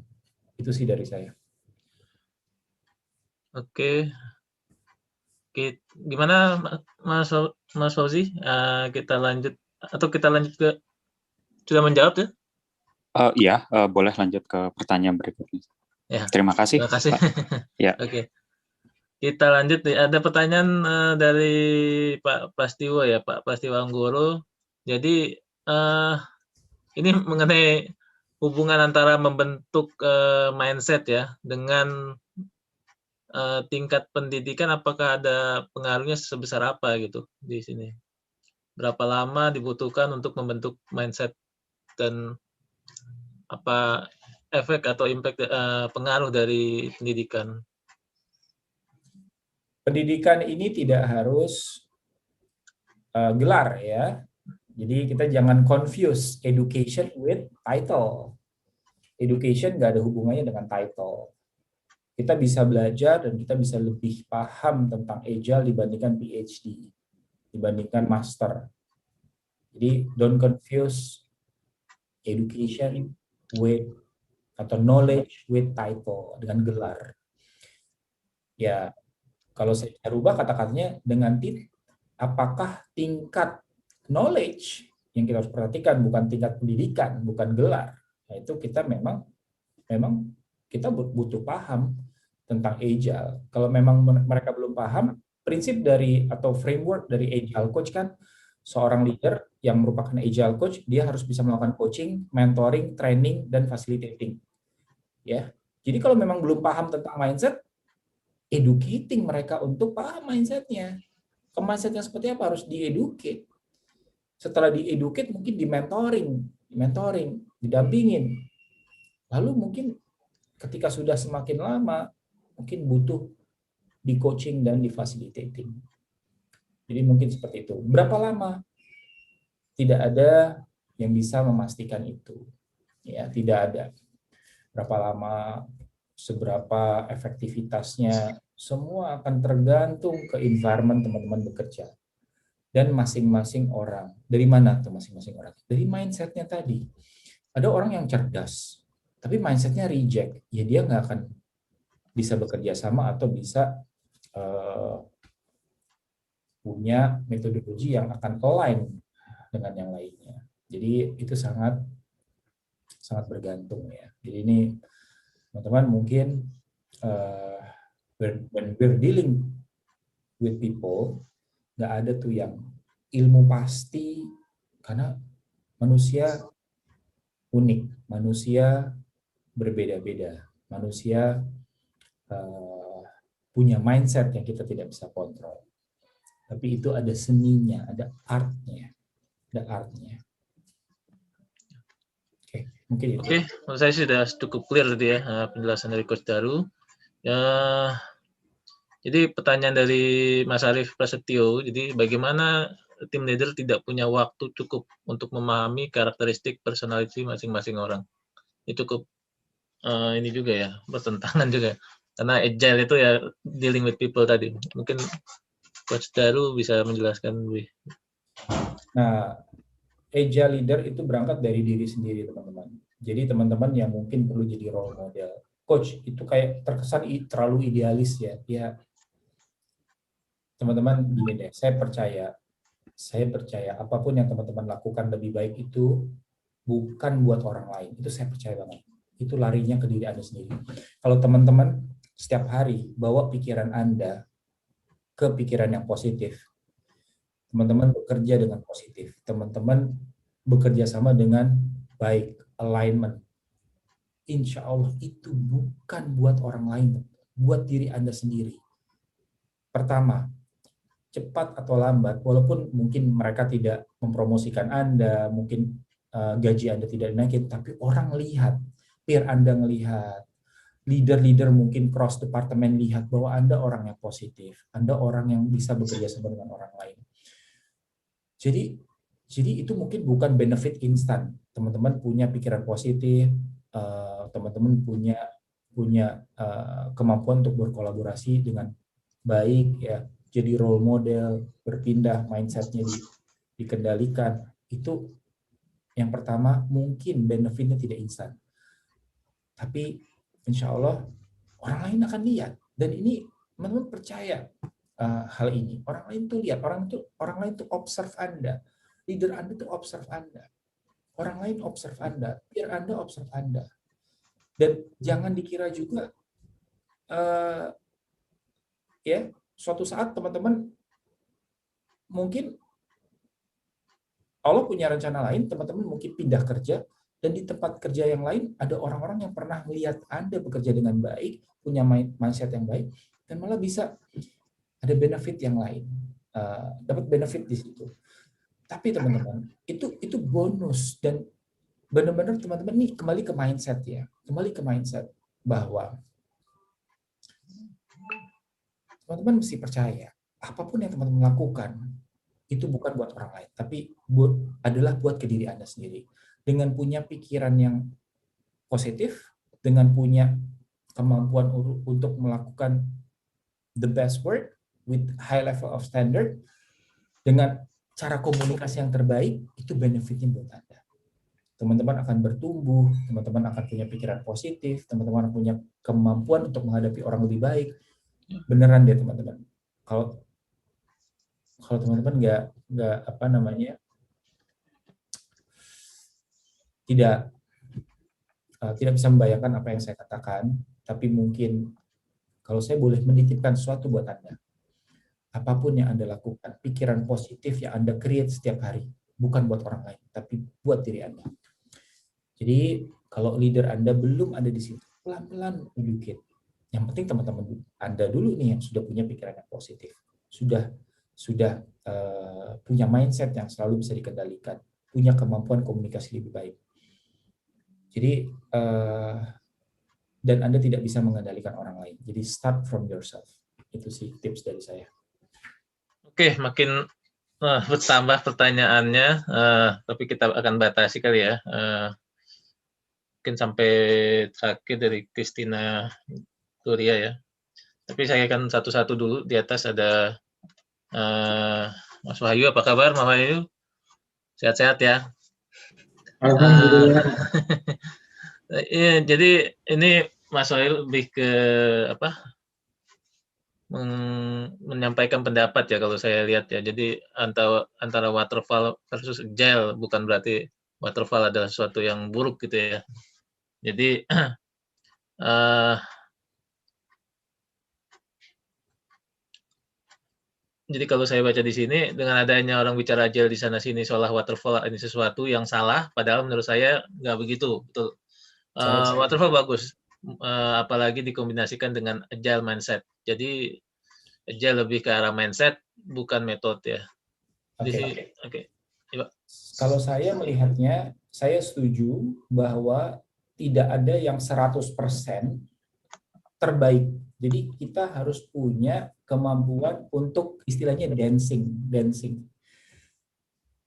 Itu sih dari saya. Oke. Gimana Mas Fauzi? Kita lanjut ke sudah menjawab ya? Iya, boleh lanjut ke pertanyaan berikutnya. Ya. Terima kasih. Terima kasih. Ya. Oke. Kita lanjut nih. Ada pertanyaan dari Pak Prastiwo ya, Pak Prastiwo Anggoro. Jadi ini mengenai hubungan antara membentuk mindset ya dengan tingkat pendidikan, apakah ada pengaruhnya sebesar apa gitu di sini? Berapa lama dibutuhkan untuk membentuk mindset dan apa efek atau impact pengaruh dari pendidikan? Pendidikan ini tidak harus gelar ya. Jadi kita jangan confuse education with title. Education nggak ada hubungannya dengan title. Kita bisa belajar dan kita bisa lebih paham tentang Agile dibandingkan PhD, dibandingkan master. Jadi don't confuse education with atau knowledge with title, dengan gelar. Ya, kalau saya rubah kata-katanya dengan apakah tingkat knowledge yang kita harus perhatikan, bukan tingkat pendidikan, bukan gelar. Nah, itu kita memang kita butuh paham tentang Agile. Kalau memang mereka belum paham, prinsip dari atau framework dari Agile Coach kan, seorang leader yang merupakan Agile Coach, dia harus bisa melakukan coaching, mentoring, training, dan facilitating. Ya, jadi kalau memang belum paham tentang mindset, educating mereka untuk paham mindsetnya. Mindsetnya seperti apa harus dieducate. Setelah dieducate mungkin di-mentoring, didampingin. Lalu mungkin ketika sudah semakin lama, mungkin butuh di-coaching dan di-facilitating. Jadi mungkin seperti itu. Berapa lama? Tidak ada yang bisa memastikan itu. Ya, tidak ada. Berapa lama, seberapa efektivitasnya, semua akan tergantung ke environment teman-teman bekerja. Dan masing-masing orang. Dari mana tuh masing-masing orang? Dari mindsetnya tadi. Ada orang yang cerdas, tapi mindsetnya reject. Ya dia nggak akan bisa bekerja sama atau bisa punya metodologi yang akan align dengan yang lainnya. Jadi itu sangat bergantung ya. Jadi ini teman-teman mungkin when we're dealing with people, nggak ada tuh yang ilmu pasti, karena manusia unik, manusia berbeda-beda, manusia punya mindset yang kita tidak bisa kontrol. Tapi itu ada seninya, ada artnya. Oke, mungkin itu. Oke, menurut saya sudah cukup clear tadi ya penjelasan dari Coach Daru. Ya, jadi pertanyaan dari Mas Arief Prasetyo, jadi bagaimana tim leader tidak punya waktu cukup untuk memahami karakteristik personality masing-masing orang? Ini cukup ini juga ya, bertentangan juga. Karena agile itu ya dealing with people tadi. Mungkin Coach Daru bisa menjelaskan lebih. Nah, agile leader itu berangkat dari diri sendiri, teman-teman. Jadi teman-teman yang mungkin perlu jadi role model. Coach, itu kayak terkesan terlalu idealis ya. Ya, teman-teman gini deh, saya percaya apapun yang teman-teman lakukan lebih baik itu bukan buat orang lain. Itu saya percaya banget. itu larinya ke diri Anda sendiri. Kalau teman-teman setiap hari bawa pikiran Anda ke pikiran yang positif, teman-teman bekerja dengan positif, teman-teman bekerja sama dengan baik, alignment, insya Allah itu bukan buat orang lain, buat diri Anda sendiri. Pertama, cepat atau lambat, walaupun mungkin mereka tidak mempromosikan Anda, mungkin gaji Anda tidak dinaikin, tapi orang lihat, peer Anda melihat, leader-leader mungkin cross departemen lihat bahwa Anda orang yang positif, Anda orang yang bisa bekerja sama dengan orang lain. Jadi itu mungkin bukan benefit instan. Teman-teman punya pikiran positif, teman-teman punya kemampuan untuk berkolaborasi dengan baik, ya, jadi role model, berpindah mindsetnya dikendalikan. Itu yang pertama, mungkin benefitnya tidak instan. Tapi insya Allah orang lain akan lihat. Dan ini teman-teman percaya hal ini. Orang lain tuh lihat, orang lain tuh observe Anda. Leader Anda tuh observe Anda. Orang lain observe Anda, peer Anda observe Anda. Dan jangan dikira juga ya, suatu saat teman-teman mungkin Allah punya rencana lain, teman-teman mungkin pindah kerja, dan di tempat kerja yang lain ada orang-orang yang pernah melihat Anda bekerja dengan baik, punya mindset yang baik, dan malah bisa ada benefit yang lain, dapat benefit di situ. Tapi teman-teman, itu bonus, dan benar-benar teman-teman nih kembali ke mindset ya, kembali ke mindset bahwa teman-teman mesti percaya apapun yang teman-teman lakukan itu bukan buat orang lain, tapi adalah buat ke diri Anda sendiri. Dengan punya pikiran yang positif, dengan punya kemampuan untuk melakukan the best work with high level of standard, dengan cara komunikasi yang terbaik, itu benefitnya buat Anda. Teman-teman akan bertumbuh, teman-teman akan punya pikiran positif, teman-teman punya kemampuan untuk menghadapi orang lebih baik. Beneran deh teman-teman. Kalau teman-teman nggak apa namanya, tidak bisa membayangkan apa yang saya katakan, tapi mungkin kalau saya boleh menitipkan sesuatu buat Anda, apapun yang Anda lakukan, pikiran positif yang Anda create setiap hari, bukan buat orang lain, tapi buat diri Anda. Jadi kalau leader Anda belum ada di situ, pelan-pelan educate. Yang penting teman-teman Anda dulu nih yang sudah punya pikiran yang positif, sudah punya mindset yang selalu bisa dikendalikan, punya kemampuan komunikasi lebih baik. Jadi dan Anda tidak bisa mengendalikan orang lain. Jadi start from yourself. Itu sih tips dari saya. Oke, makin bertambah pertanyaannya, tapi kita akan batasi kali ya. Mungkin sampai terakhir dari Christina Turia ya. Tapi saya akan satu-satu dulu. Di atas ada Mas Wahyu, apa kabar Mas Wahyu? Sehat-sehat ya? Alhamdulillah. Iya, jadi ini Mas Wahyu lebih ke apa? Menyampaikan pendapat ya kalau saya lihat ya. Jadi antara waterfall versus agile, bukan berarti waterfall adalah sesuatu yang buruk gitu ya. Jadi jadi kalau saya baca di sini, dengan adanya orang bicara agile di sana sini seolah waterfall ini sesuatu yang salah, padahal menurut saya nggak begitu, betul. Waterfall bagus, apalagi dikombinasikan dengan agile mindset. Jadi agile lebih ke arah mindset, bukan metode ya. Oke. Kalau saya melihatnya, saya setuju bahwa tidak ada yang 100% terbaik. Jadi kita harus punya kemampuan untuk istilahnya dancing.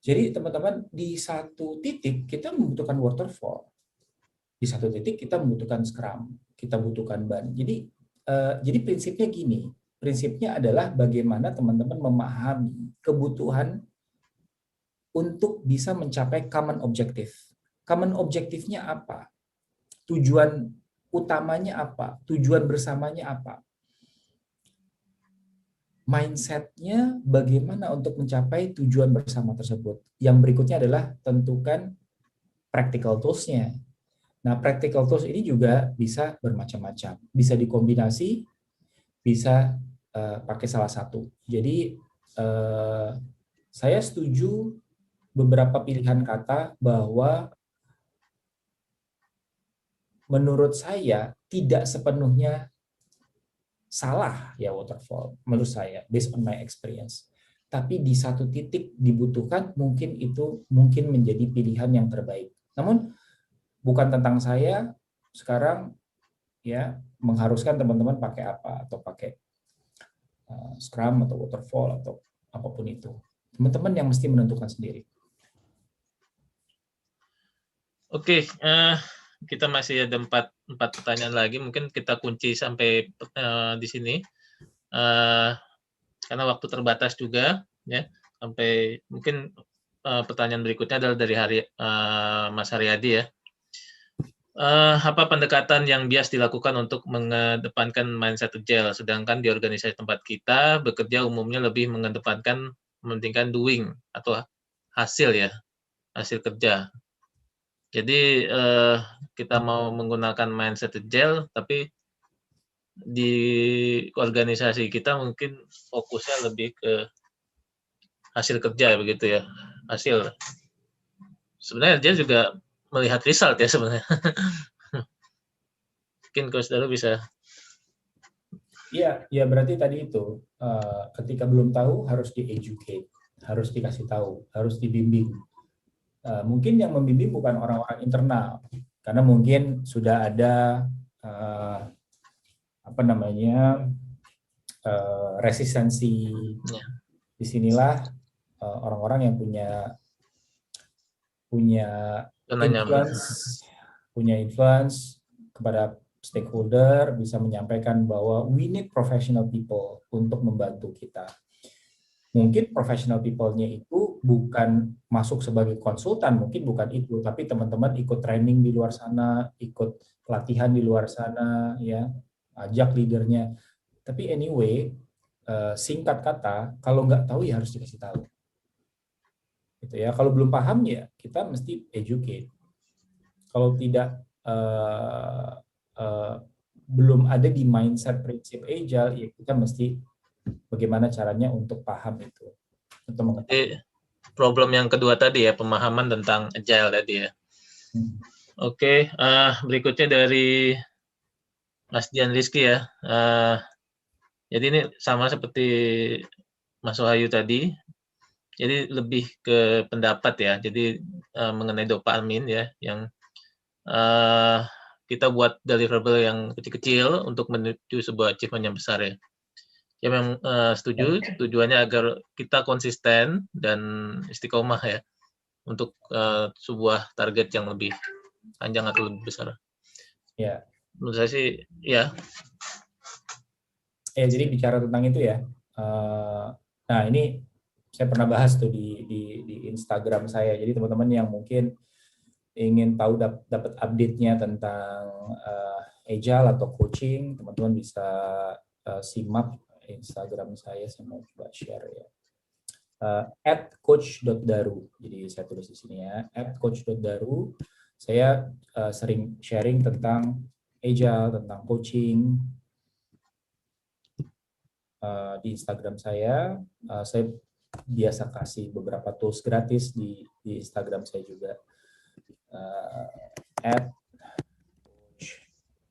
Jadi teman-teman, di satu titik kita membutuhkan waterfall. Di satu titik kita membutuhkan scrum, kita butuhkan ban. Jadi prinsipnya gini. Prinsipnya adalah bagaimana teman-teman memahami kebutuhan untuk bisa mencapai common objective. Common objective-nya apa? Tujuan utamanya apa? Tujuan bersamanya apa? Mindset-nya bagaimana untuk mencapai tujuan bersama tersebut. Yang berikutnya adalah tentukan practical tools-nya. Nah, practical tools ini juga bisa bermacam-macam. Bisa dikombinasi, bisa pakai salah satu. Jadi, saya setuju beberapa pilihan kata bahwa menurut saya tidak sepenuhnya salah ya waterfall, menurut saya, based on my experience. Tapi di satu titik dibutuhkan, mungkin itu mungkin menjadi pilihan yang terbaik. Namun, bukan tentang saya sekarang ya mengharuskan teman-teman pakai apa atau pakai Scrum atau waterfall atau apapun itu. Teman-teman yang mesti menentukan sendiri. Oke, kita masih ada empat pertanyaan lagi. Mungkin kita kunci sampai di sini karena waktu terbatas juga ya. Sampai mungkin pertanyaan berikutnya adalah dari Mas Haryadi ya. Apa pendekatan yang bias dilakukan untuk mengedepankan mindset agile, sedangkan di organisasi tempat kita bekerja umumnya lebih mengedepankan mementingkan doing atau hasil ya, hasil kerja. Jadi kita mau menggunakan mindset agile, tapi di organisasi kita mungkin fokusnya lebih ke hasil kerja begitu ya, hasil. Sebenarnya agile juga melihat result ya sebenarnya. Mungkin Coach Daru bisa. Iya, ya berarti tadi itu ketika belum tahu harus di-educate, harus dikasih tahu, harus dibimbing. Mungkin yang membimbing bukan orang-orang internal, karena mungkin sudah ada resistensi. Disinilah orang-orang yang punya influence kepada stakeholder, bisa menyampaikan bahwa we need professional people untuk membantu kita. Mungkin professional people-nya itu bukan masuk sebagai konsultan, mungkin bukan itu, tapi teman-teman ikut training di luar sana, ikut pelatihan di luar sana, ya, ajak leadernya. Tapi anyway, singkat kata, kalau nggak tahu ya harus dikasih tahu. Gitu ya. Kalau belum paham ya kita mesti educate. Kalau tidak belum ada di mindset prinsip agile, ya kita mesti bagaimana caranya untuk paham itu, untuk mengetahui. Problem yang kedua tadi ya, pemahaman tentang agile tadi ya. Oke, berikutnya dari Mas Dian Rizky ya. Jadi ini sama seperti Mas Wahyu tadi. Jadi lebih ke pendapat ya. Jadi mengenai dopamin ya, yang kita buat deliverable yang kecil-kecil untuk menuju sebuah achievement yang besar ya. Ya memang setuju, tujuannya agar kita konsisten dan istiqomah ya untuk sebuah target yang lebih panjang atau lebih besar. Ya. Menurut saya sih ya. Jadi bicara tentang itu ya. Nah ini saya pernah bahas tuh di Instagram saya. Jadi teman-teman yang mungkin ingin tahu dapat update-nya tentang agile atau coaching, teman-teman bisa simak Instagram saya mau coba share ya. @coach.daru. Jadi saya tulis di sini ya, @coach.daru. Saya sering sharing tentang agile, tentang coaching di Instagram saya. Saya biasa kasih beberapa tools gratis di Instagram saya juga.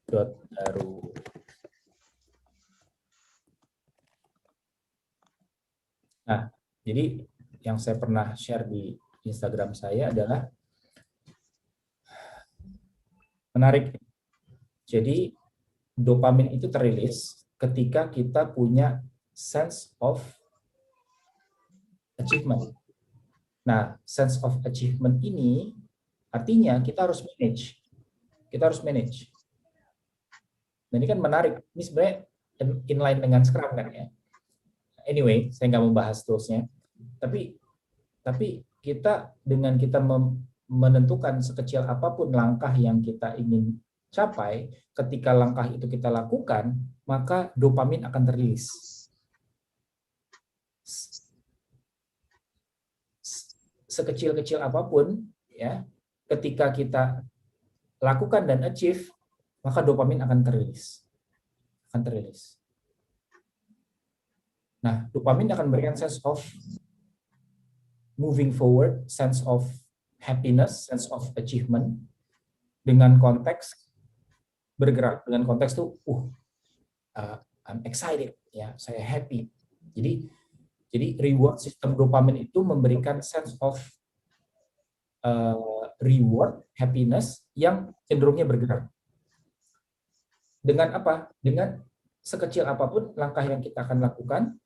@coach.daru. Nah, jadi yang saya pernah share di Instagram saya adalah menarik. Jadi dopamin itu terilis ketika kita punya sense of achievement. Nah, sense of achievement ini artinya kita harus manage. Kita harus manage. Nah, ini kan menarik. Ini sebenarnya inline dengan Scrum kan ya. Anyway, saya nggak mau bahas toolsnya. Tapi kita dengan kita menentukan sekecil apapun langkah yang kita ingin capai, ketika langkah itu kita lakukan, maka dopamin akan terrilis. Sekecil-kecil apapun, ya, ketika kita lakukan dan achieve, maka dopamin akan terilis. Nah, dopamin akan memberikan sense of moving forward, sense of happiness, sense of achievement, dengan konteks bergerak, dengan konteks tuh, I'm excited, ya, saya happy. Jadi reward sistem dopamin itu memberikan sense of reward, happiness yang cenderungnya bergerak. Dengan apa? Dengan sekecil apapun langkah yang kita akan lakukan,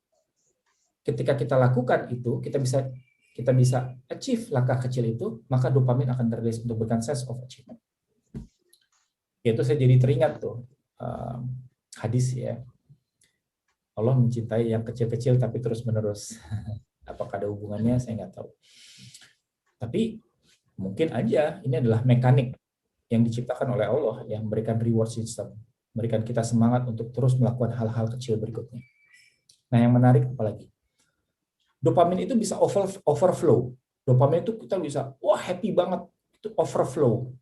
ketika kita lakukan itu, kita bisa achieve langkah kecil itu, maka dopamin akan terrilis untuk memberikan sense of achievement. Itu saya jadi teringat tuh hadis ya. Allah mencintai yang kecil-kecil tapi terus-menerus. Apakah ada hubungannya? Saya nggak tahu. Tapi mungkin aja ini adalah mekanik yang diciptakan oleh Allah yang memberikan reward system, memberikan kita semangat untuk terus melakukan hal-hal kecil berikutnya. Nah, yang menarik apalagi? Dopamin itu bisa overflow. Dopamin itu kita bisa, wah happy banget, itu overflow.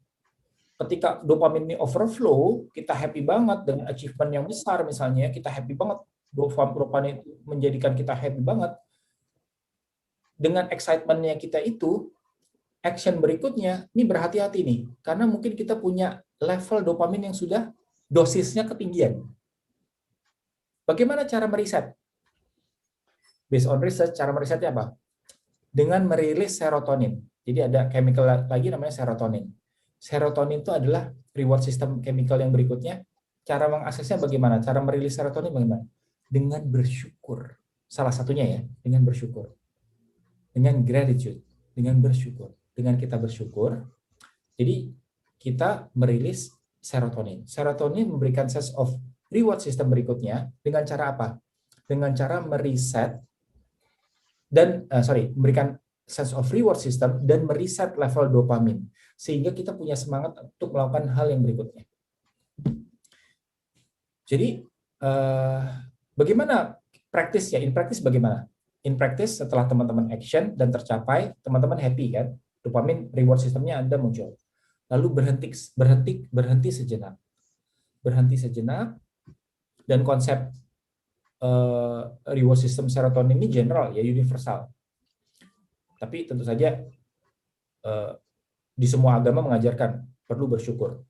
Ketika dopamin ini overflow, kita happy banget dengan achievement yang besar misalnya, kita happy banget. Dopamin itu menjadikan kita happy banget. Dengan excitement-nya kita itu, action berikutnya, ini berhati-hati nih. Karena mungkin kita punya level dopamin yang sudah dosisnya ketinggian. Bagaimana cara meriset? Based on research, cara merisetnya apa? Dengan merilis serotonin. Jadi ada chemical lagi namanya serotonin. Serotonin itu adalah reward system chemical yang berikutnya. Cara mengaksesnya bagaimana? Cara merilis serotonin bagaimana? Dengan bersyukur. Salah satunya ya, dengan bersyukur. Dengan gratitude, dengan bersyukur. Dengan kita bersyukur, jadi kita merilis serotonin. Serotonin memberikan sense of reward system berikutnya dengan cara apa? Dengan cara meriset dan memberikan sense of reward system dan meriset level dopamin sehingga kita punya semangat untuk melakukan hal yang berikutnya. Jadi bagaimana praktisnya? In practice bagaimana? In practice setelah teman-teman action dan tercapai, teman-teman happy kan? Dopamin reward sistemnya Anda muncul. Lalu berhenti sejenak. Berhenti sejenak dan konsep reward system serotonin ini general ya, universal. Tapi tentu saja di semua agama mengajarkan perlu bersyukur.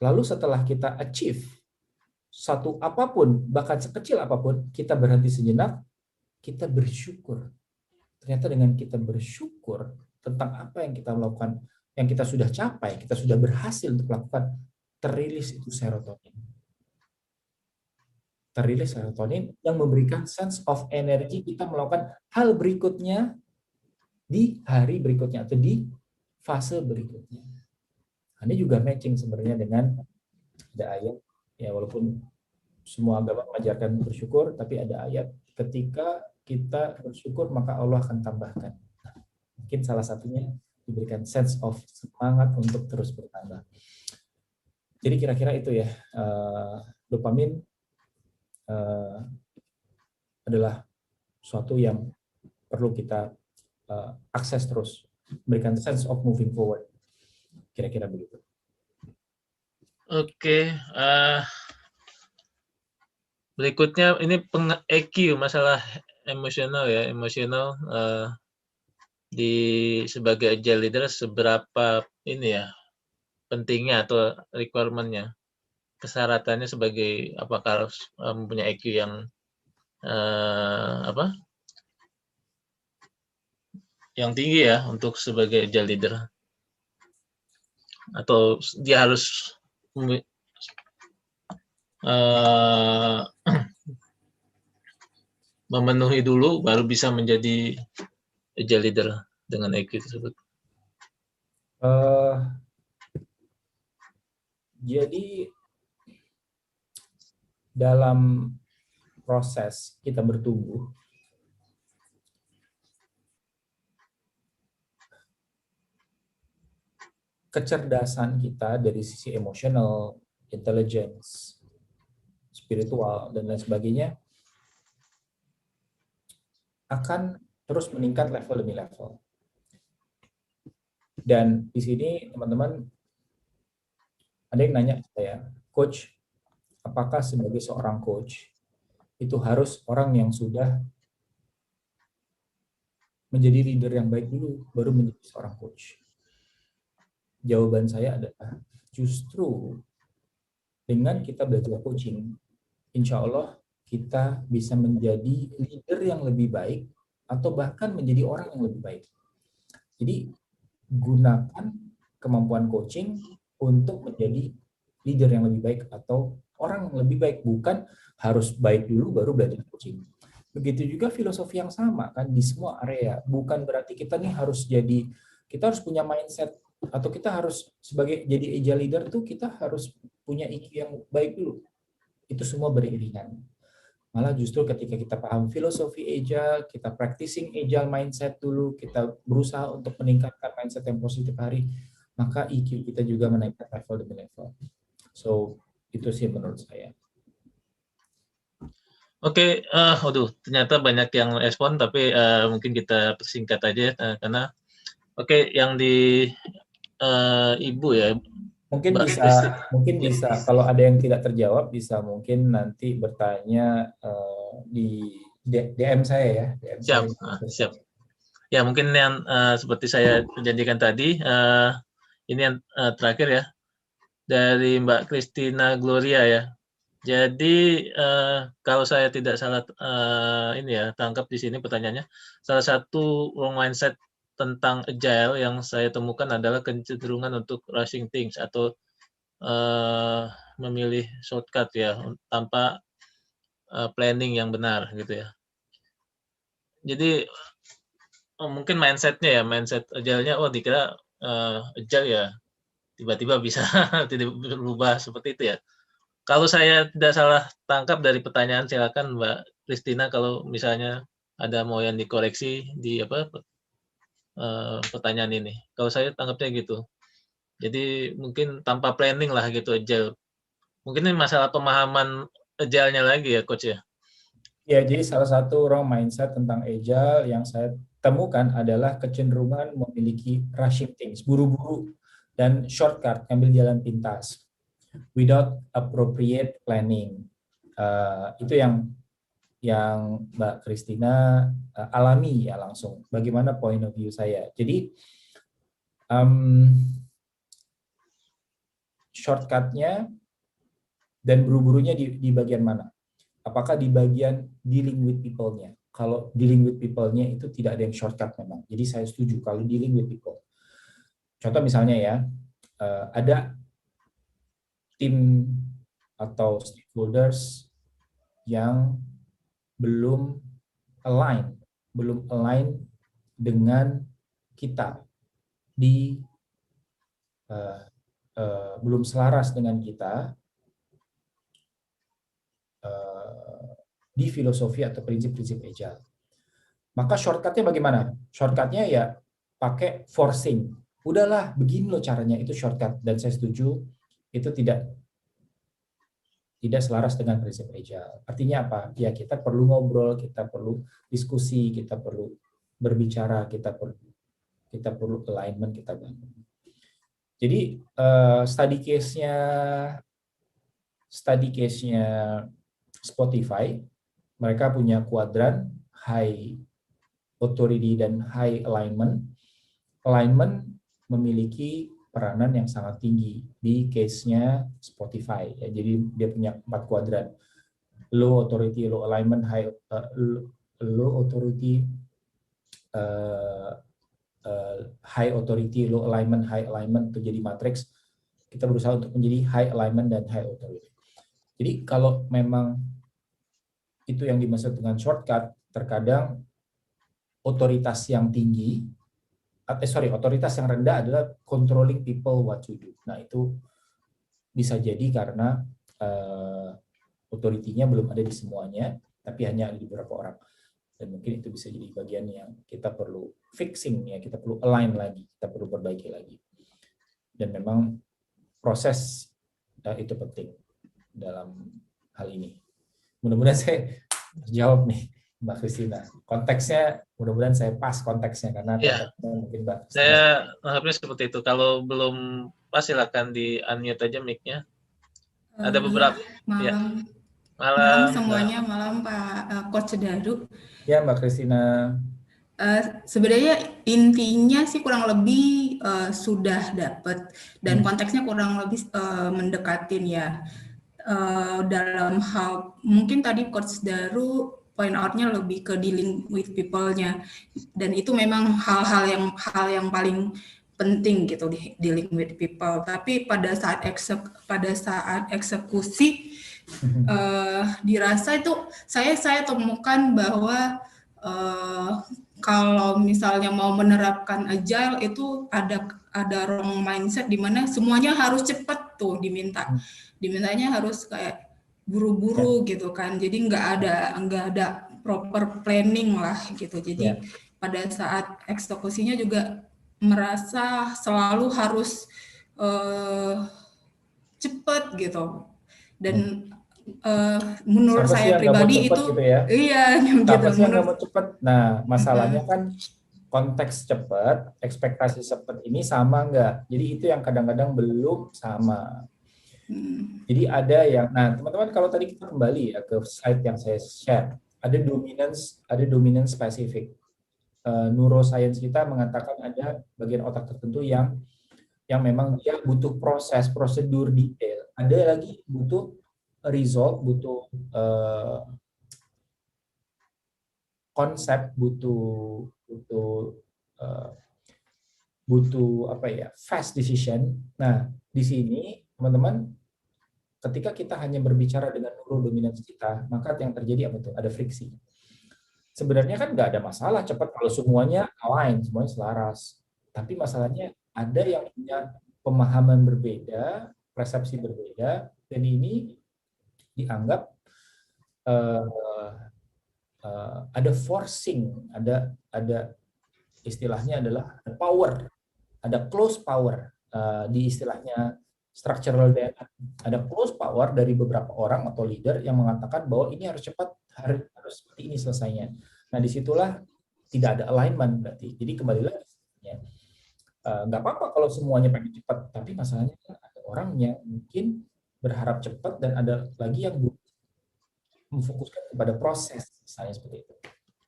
Lalu setelah kita achieve satu apapun, bahkan sekecil apapun, kita berhenti sejenak, kita bersyukur. Ternyata dengan kita bersyukur tentang apa yang kita melakukan, yang kita sudah capai, kita sudah berhasil untuk melakukan, terilis itu serotonin. Terilis serotonin yang memberikan sense of energy kita melakukan hal berikutnya di hari berikutnya atau di fase berikutnya. Ini juga matching sebenarnya dengan ada ayat, ya walaupun semua agama mengajarkan bersyukur, tapi ada ayat ketika kita bersyukur maka Allah akan tambahkan. Mungkin salah satunya diberikan sense of semangat untuk terus bertambah. Jadi kira-kira itu ya, dopamin adalah suatu yang perlu kita akses terus, memberikan sense of moving forward. Kira-kira begitu. Oke, berikutnya ini EQ, masalah emosional ya, di sebagai agile leader seberapa ini ya pentingnya atau requirement-nya, persyaratannya sebagai apakah harus mempunyai EQ yang yang tinggi ya untuk sebagai agile leader, atau dia harus memenuhi dulu baru bisa menjadi agile leader dengan EQ tersebut. Jadi dalam proses kita bertumbuh, kecerdasan kita dari sisi emosional, intelligence, spiritual, dan lain sebagainya akan terus meningkat level demi level. Dan di sini teman-teman ada yang nanya ke saya, coach, apakah sebagai seorang coach itu harus orang yang sudah menjadi leader yang baik dulu baru menjadi seorang coach? Jawaban saya adalah justru dengan kita belajar coaching, insya Allah kita bisa menjadi leader yang lebih baik atau bahkan menjadi orang yang lebih baik. Jadi gunakan kemampuan coaching untuk menjadi leader yang lebih baik atau orang yang lebih baik, bukan harus baik dulu baru belajar coaching. Begitu juga filosofi yang sama kan di semua area. Bukan berarti kita nih harus kita harus punya mindset atau kita harus sebagai jadi agile leader tuh kita harus punya IQ yang baik dulu. Itu semua beriringan. Malah justru ketika kita paham filosofi agile, kita practicing agile mindset dulu, kita berusaha untuk meningkatkan mindset yang positif hari, maka IQ kita juga menaikkan level demi level. So, itu sih menurut saya. Oke, ternyata banyak yang respon, tapi mungkin kita persingkat aja karena yang di Ibu ya. Mungkin bisa kalau ada yang tidak terjawab bisa mungkin nanti bertanya di DM saya ya. DM siap. Ya mungkin yang seperti saya janjikan tadi, ini yang terakhir ya dari Mbak Christina Gloria ya. Jadi kalau saya tidak salah tangkap di sini pertanyaannya, salah satu wrong mindset tentang agile yang saya temukan adalah kecenderungan untuk rushing things atau memilih shortcut ya tanpa planning yang benar gitu ya. Jadi mungkin mindset agile-nya dikira agile ya tiba-tiba bisa tidak berubah seperti itu ya. Kalau saya tidak salah tangkap dari pertanyaan, silakan Mbak Christina kalau misalnya ada mau yang dikoreksi di pertanyaan ini. Kalau saya tangkapnya gitu. Jadi mungkin tanpa planning lah gitu agile. Mungkin ini masalah pemahaman agile-nya lagi ya coach ya. Ya, jadi salah satu wrong mindset tentang agile yang saya temukan adalah kecenderungan memiliki rushing things, buru-buru dan shortcut, ambil jalan pintas without appropriate planning. Itu yang Mbak Christina alami ya langsung. Bagaimana point of view saya? Jadi shortcutnya dan buru-burunya di bagian mana? Apakah di bagian dealing with people-nya? Kalau dealing with people-nya itu tidak ada yang shortcut memang. Jadi saya setuju kalau dealing with people. Contoh misalnya ya, ada tim atau stakeholders yang belum align dengan kita belum selaras dengan kita di filosofi atau prinsip-prinsip agile. Maka shortcutnya bagaimana? Shortcutnya ya pakai forcing. Udahlah, begini loh caranya, itu shortcut. Dan saya setuju, itu tidak selaras dengan prinsip agile. Artinya apa? Ya kita perlu ngobrol, kita perlu diskusi, kita perlu berbicara, kita perlu alignment, kita bangun. Jadi study case-nya Spotify, mereka punya kuadran high authority dan high alignment. Alignment memiliki peranan yang sangat tinggi di case-nya Spotify. Ya, jadi dia punya 4 kuadran. Low authority, low alignment, low authority, high authority, low alignment, high alignment itu jadi matriks. Kita berusaha untuk menjadi high alignment dan high authority. Jadi kalau memang itu yang dimaksud dengan shortcut, terkadang otoritas yang tinggi, otoritas yang rendah adalah controlling people what to do. Nah itu bisa jadi karena otoritinya belum ada di semuanya, tapi hanya ada di beberapa orang. Dan mungkin itu bisa jadi bagian yang kita perlu fixing, ya kita perlu align lagi, kita perlu perbaiki lagi. Dan memang proses itu penting dalam hal ini. Mudah-mudahan saya jawab nih. Mbak Christina. Konteksnya mudah-mudahan saya pas konteksnya karena Ya, konteksnya mungkin Mbak Christina. saya harapnya seperti itu. Kalau belum pas silakan di unmute aja mic-nya. Ada beberapa. Malam. Malam. Malam semuanya, malam Pak Coach Daru. Ya Mbak Christina. Sebenarnya intinya sih kurang lebih sudah dapat dan konteksnya kurang lebih mendekatin ya. Dalam hal mungkin tadi Coach Daru point out-nya lebih ke dealing with people-nya, dan itu memang hal yang paling penting gitu, di dealing with people. Tapi pada saat eksekusi dirasa itu saya temukan bahwa kalau misalnya mau menerapkan agile itu ada wrong mindset di mana semuanya harus cepat tuh dimintanya harus kayak buru-buru gitu kan, jadi nggak ada proper planning lah gitu. Jadi pada saat eksekusinya juga merasa selalu harus cepat gitu, dan menurut saya pribadi itu gitu ya? Iya gitu. Sih yang nggak mau cepat. Nah masalahnya kan konteks cepat, ekspektasi cepat ini sama nggak? Jadi itu yang kadang-kadang belum sama. Jadi ada yang, nah teman-teman kalau tadi kita kembali ya ke slide yang saya share, ada dominance spesifik. Neuroscience kita mengatakan ada bagian otak tertentu yang memang dia butuh prosedur detail. Ada lagi butuh result, butuh konsep, butuh apa ya, fast decision. Nah di sini teman-teman, ketika kita hanya berbicara dengan neurodominance kita, maka yang terjadi apa tuh? Ada friksi. Sebenarnya kan nggak ada masalah cepat kalau semuanya align, semuanya selaras. Tapi masalahnya ada yang punya pemahaman berbeda, persepsi berbeda, dan ini dianggap ada forcing, ada istilahnya adalah power, ada close power di istilahnya structural DNA. Ada close power dari beberapa orang atau leader yang mengatakan bahwa ini harus cepat, harus seperti ini selesainya. Nah disitulah tidak ada alignment berarti. Jadi kembali lagi, nggak apa-apa kalau semuanya pengen cepat, tapi masalahnya ada orang yang mungkin berharap cepat dan ada lagi yang memfokuskan kepada proses, misalnya seperti itu.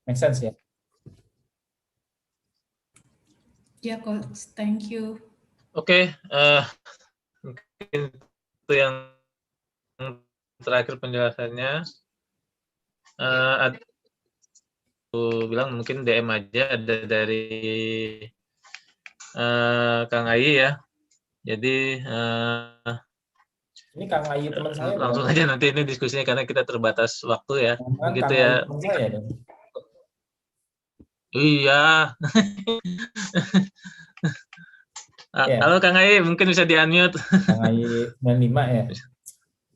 Make sense ya? Ya Coach, thank you. Oke, mungkin itu yang terakhir penjelasannya. Aku bilang mungkin DM aja, ada dari Kang Ayi ya. Jadi ini Kang Ayi teman saya. Langsung aja nanti ini diskusinya karena kita terbatas waktu ya. Begitu ya. Iya. Halo Kang Ayi, mungkin bisa di-unmute. Kang Ayi 95 ya.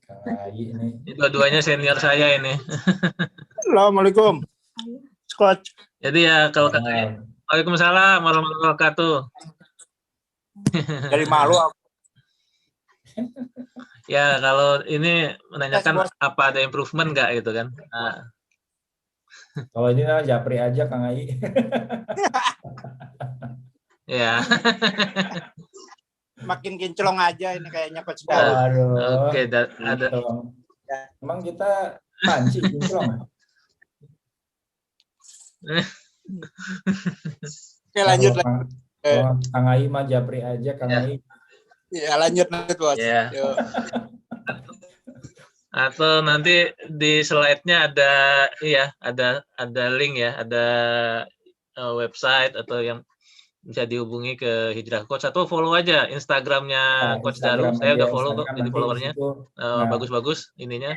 Kang Ayi ini. Dua-duanya senior saya ini. Assalamualaikum, Coach. Jadi ya kalau Kang Ayi, Waalaikumsalam warahmatullahi wabarakatuh. Dari malu aku. Ya kalau ini menanyakan apa ada improvement nggak gitu kan? Nah. Kalau ini lah japri aja Kang Ayi. Ya. Makin kinclong aja ini kayaknya Coach. Oke, ada. Emang kita panci kinclong. Oke, lanjut. Kang Ayi mah japri aja Kang Ayi. Ya lanjut Coach. Ya. Atau nanti di slide-nya ada link ya, ada website atau yang bisa dihubungi ke Hijrah Coach, atau follow aja Instagramnya Coach Daru. Saya udah follow kok, jadi followernya bagus-bagus ininya.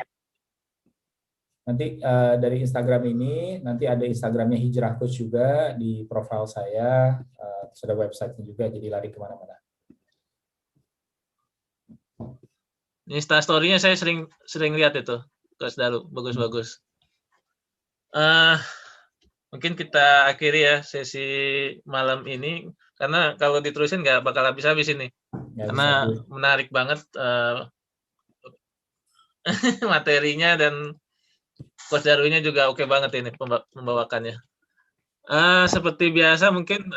Nanti dari Instagram ini nanti ada Instagramnya Hijrah Coach juga di profil saya, sudah websitenya juga, jadi lari kemana-mana. Insta story-nya saya sering lihat itu, Coach Daru, bagus-bagus. Mungkin kita akhiri ya sesi malam ini, karena kalau diterusin nggak bakal habis-habis ini. Karena menarik banget materinya dan Coach Darwinya juga oke banget ini pembawakannya. Seperti biasa mungkin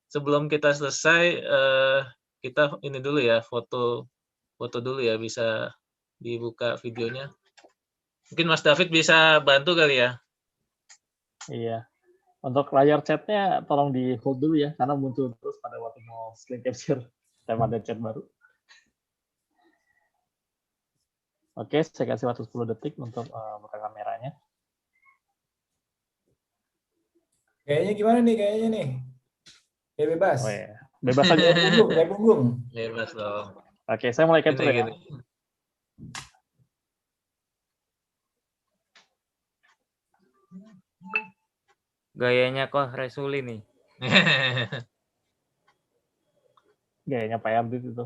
sebelum kita selesai kita ini dulu ya, foto dulu ya, bisa dibuka videonya. Mungkin Mas David bisa bantu kali ya. Iya. Untuk layar chatnya tolong di hold dulu ya, karena muncul terus pada waktu mau screen capture. Tema ada chat baru. Oke, saya kasih waktu 10 detik untuk buka kameranya. Kayaknya gimana nih kayaknya nih? Ya bebas. Oh ya, bebas aja. Kayak punggung. Bebas dong. Oke, saya mulai capture ya. Gini. Gayanya kok Resuli nih. Gayanya Pak Ardit itu.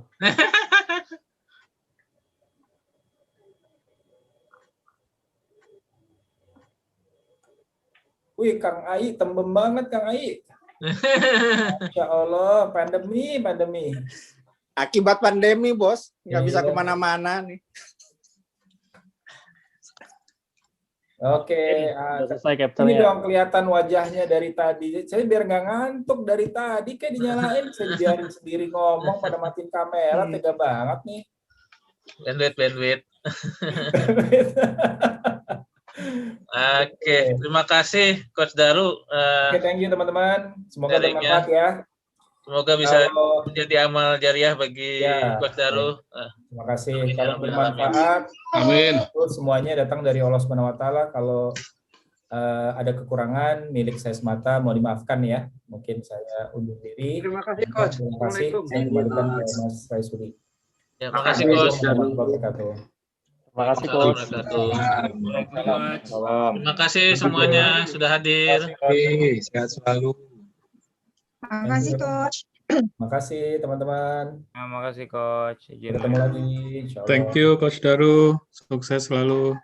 Wih, Kang Ai, tembem banget Kang Ai. Masya Allah, pandemi. Akibat pandemi, Bos. Nggak bisa Iya. kemana-mana nih. Oke, Udah selesai ini capture-nya. dong kelihatan wajahnya dari tadi. Saya biar nggak ngantuk dari tadi, kayak dinyalain. Saya biarin sendiri ngomong pada matiin kamera, tega banget nih. Bandwidth. Oke, terima kasih Coach Daru. Oke, thank you teman-teman. Semoga sharingnya. bermanfaat ya. Semoga bisa menjadi amal jariah bagi Ya, Coach Daru. Terima kasih. Amin, Kalau ya Rabbal bermanfaat, Amin. itu semuanya datang dari Allah Subhanahu Wa Taala. Kalau ada kekurangan milik saya semata, mau dimaafkan ya. Mungkin saya undur diri. Terima kasih, Coach. Terima kasih. Saya kembalikan ke Mas Raisuli. Ya, terima kasih Coach. Warahmatullahi wabarakatuh. Terima kasih, Coach. Terima kasih semuanya sudah hadir. Sehat selalu. Terima kasih, Coach. Terima kasih teman-teman. Terima kasih Coach. Izin. Bertemu lagi. Insya Allah. Thank you Coach Daru. Sukses selalu.